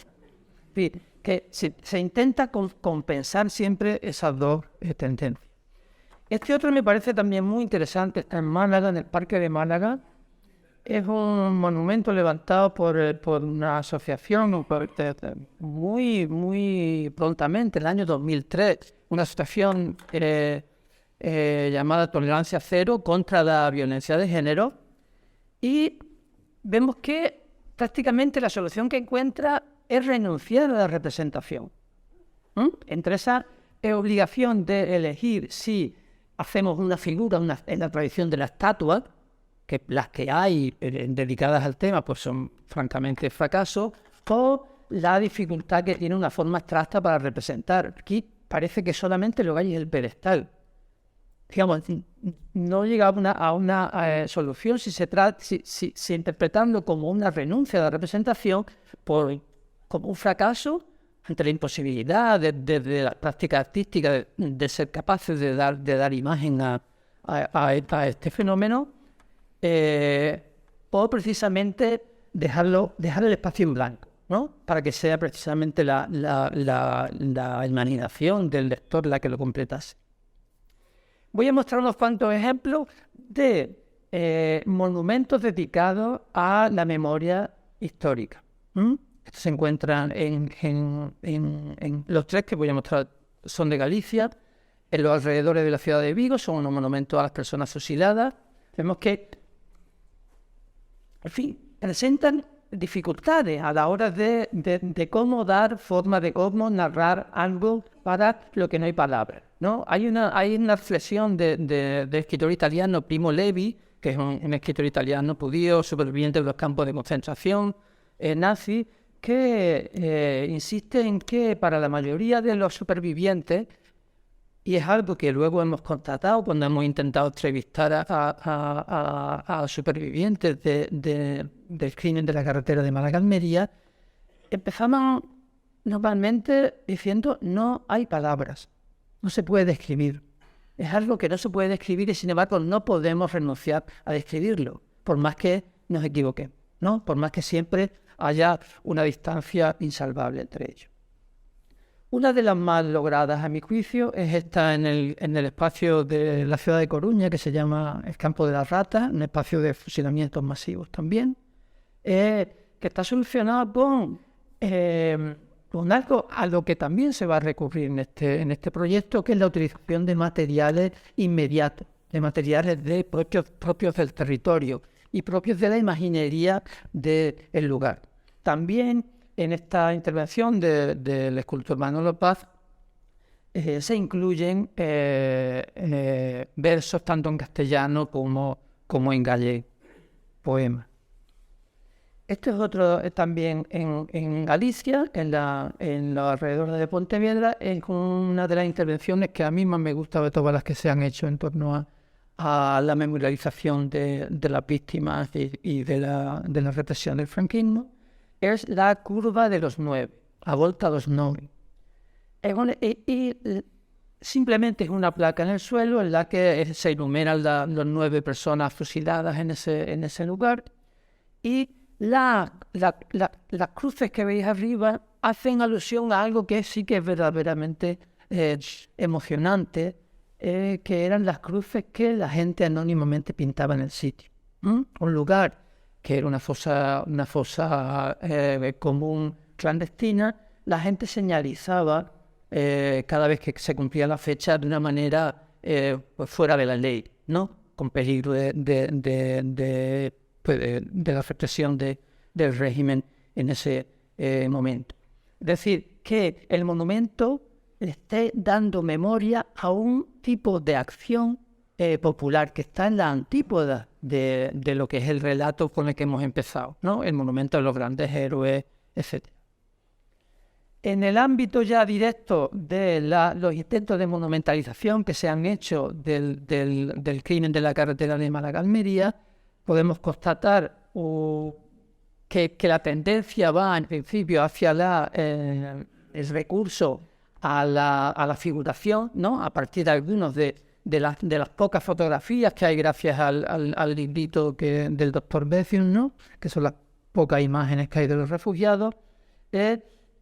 Speaker 6: Sí, que se intenta compensar siempre esas dos tendencias. Este otro me parece también muy interesante, está en Málaga, en el Parque de Málaga. Es un monumento levantado por una asociación muy prontamente, en el año 2003, una asociación llamada Tolerancia Cero contra la violencia de género, y vemos que prácticamente la solución que encuentra es renunciar a la representación. Entre esa obligación de elegir si hacemos una figura en la tradición de la estatua, que las que hay dedicadas al tema pues son francamente fracasos, o la dificultad que tiene una forma abstracta para representar. Aquí parece que solamente lo que hay es el pedestal. Digamos, no llega a una solución si interpretando como una renuncia a la representación como un fracaso ante la imposibilidad de la práctica artística de ser capaces de dar imagen a este fenómeno, o precisamente dejar el espacio en blanco, ¿no? Para que sea precisamente la imaginación del lector la que lo completase. Voy a mostrar unos cuantos ejemplos de monumentos dedicados a la memoria histórica. Estos se encuentran en los tres que voy a mostrar son de Galicia. En los alrededores de la ciudad de Vigo son unos monumentos a las personas fusiladas. Vemos que, en fin, presentan dificultades a la hora de cómo dar forma, de cómo narrar algo para lo que no hay palabras, ¿no? Hay una reflexión del escritor italiano Primo Levi, que es un escritor italiano judío, superviviente de los campos de concentración nazi, que insiste en que para la mayoría de los supervivientes, y es algo que luego hemos constatado cuando hemos intentado entrevistar a supervivientes del crimen de la carretera de Málaga-Almería, empezamos normalmente diciendo no hay palabras, no se puede describir. Es algo que no se puede describir y sin embargo no podemos renunciar a describirlo, por más que nos equivoquemos, ¿no? Por más que siempre haya una distancia insalvable entre ellos. Una de las más logradas, a mi juicio, es esta en el espacio de la ciudad de Coruña, que se llama el Campo de las Ratas, un espacio de fusilamientos masivos también, que está solucionado con algo a lo que también se va a recurrir en este proyecto, que es la utilización de materiales inmediatos, de materiales propios del territorio y propios de la imaginería del lugar. También en esta intervención del escultor Manolo Paz se incluyen versos tanto en castellano como en gallego, poemas. Este es otro también en Galicia, en los alrededores de Pontevedra, es una de las intervenciones que a mí más me gusta de todas las que se han hecho en torno a la memorialización de las víctimas y de la represión del franquismo, es la curva de los 9, la volta dos 9. Y simplemente es una placa en el suelo en la que se enumeran las 9 personas fusiladas en ese lugar, y las cruces que veis arriba hacen alusión a algo que sí que es verdaderamente emocionante, que eran las cruces que la gente anónimamente pintaba en el sitio. Un lugar que era una fosa común clandestina, la gente señalizaba cada vez que se cumplía la fecha de una manera pues fuera de la ley, ¿no? Con peligro de la represión del régimen en ese momento. Es decir, que el monumento le esté dando memoria a un tipo de acción popular que está en la antípoda de lo que es el relato con el que hemos empezado, ¿no? El monumento a los grandes héroes, etc. En el ámbito ya directo de los intentos de monumentalización que se han hecho del crimen de la carretera de Málaga-Almería, podemos constatar que la tendencia va en principio hacia el recurso a la figuración, ¿no? A partir de algunos de las pocas fotografías que hay gracias al librito del doctor Bethune, ¿no? Que son las pocas imágenes que hay de los refugiados,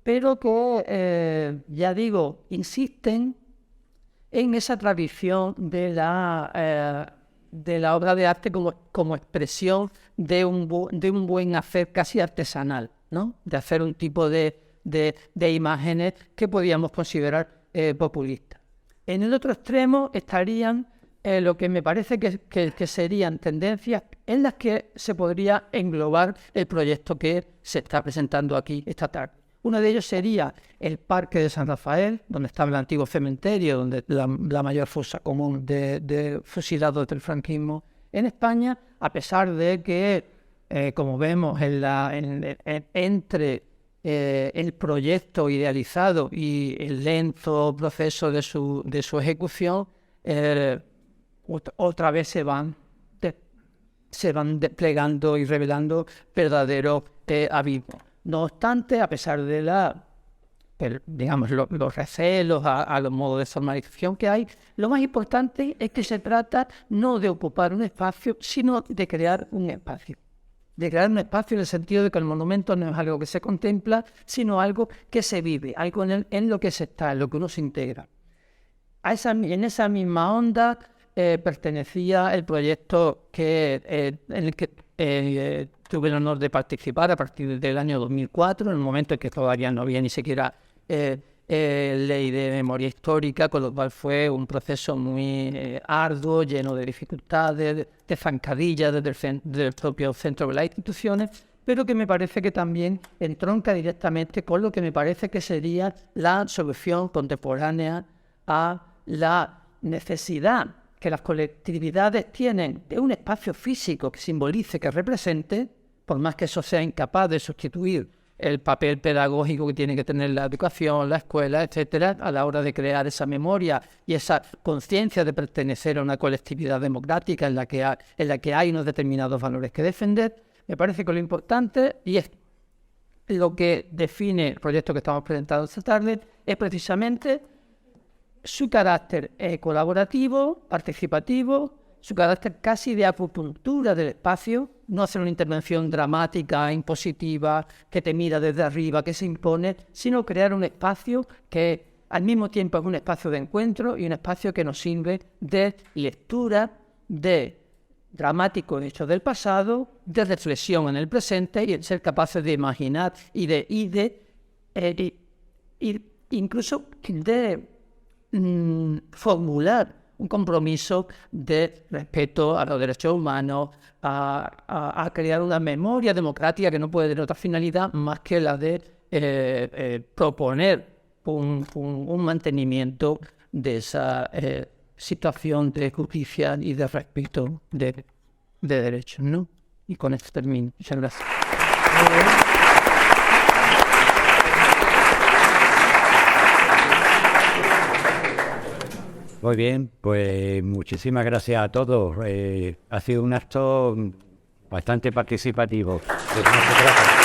Speaker 6: pero que, ya digo, insisten en esa tradición de la obra de arte como expresión de un buen hacer casi artesanal, ¿no? De hacer un tipo de imágenes que podíamos considerar populistas. En el otro extremo estarían lo que me parece que serían tendencias en las que se podría englobar el proyecto que se está presentando aquí esta tarde. Uno de ellos sería el Parque de San Rafael, donde estaba el antiguo cementerio, donde la mayor fosa común de fusilados del franquismo en España, a pesar de que, como vemos, entre el proyecto idealizado y el lento proceso de su ejecución, otra vez se van desplegando y revelando verdaderos abismos. No obstante, a pesar de los recelos a los modos de formalización que hay, lo más importante es que se trata no de ocupar un espacio, sino de crear un espacio. De crear un espacio en el sentido de que el monumento no es algo que se contempla, sino algo que se vive, algo en lo que se está, en lo que uno se integra. En esa misma onda pertenecía el proyecto en el que tuve el honor de participar a partir del año 2004, en el momento en que todavía no había ni siquiera ley de memoria histórica, con lo cual fue un proceso muy arduo, lleno de dificultades, de zancadillas desde el propio centro de las instituciones, pero que me parece que también entronca directamente con lo que me parece que sería la solución contemporánea a la necesidad que las colectividades tienen de un espacio físico que simbolice, que represente, por más que eso sea incapaz de sustituir el papel pedagógico que tiene que tener la educación, la escuela, etcétera, a la hora de crear esa memoria y esa conciencia de pertenecer a una colectividad democrática en la que hay unos determinados valores que defender. Me parece que lo importante, y es lo que define el proyecto que estamos presentando esta tarde, es precisamente su carácter colaborativo, participativo, su carácter casi de acupuntura del espacio, no hacer una intervención dramática, impositiva, que te mira desde arriba, que se impone, sino crear un espacio que al mismo tiempo es un espacio de encuentro y un espacio que nos sirve de lectura, de dramáticos hechos del pasado, de reflexión en el presente y de ser capaces de imaginar y incluso de formular un compromiso de respeto a los derechos humanos, a crear una memoria democrática que no puede tener otra finalidad más que la de proponer un mantenimiento de esa situación de justicia y de respeto de derechos, ¿no? Y con esto termino. Muchas gracias.
Speaker 4: Muy bien, pues muchísimas gracias a todos. Ha sido un acto bastante participativo. Muchas gracias.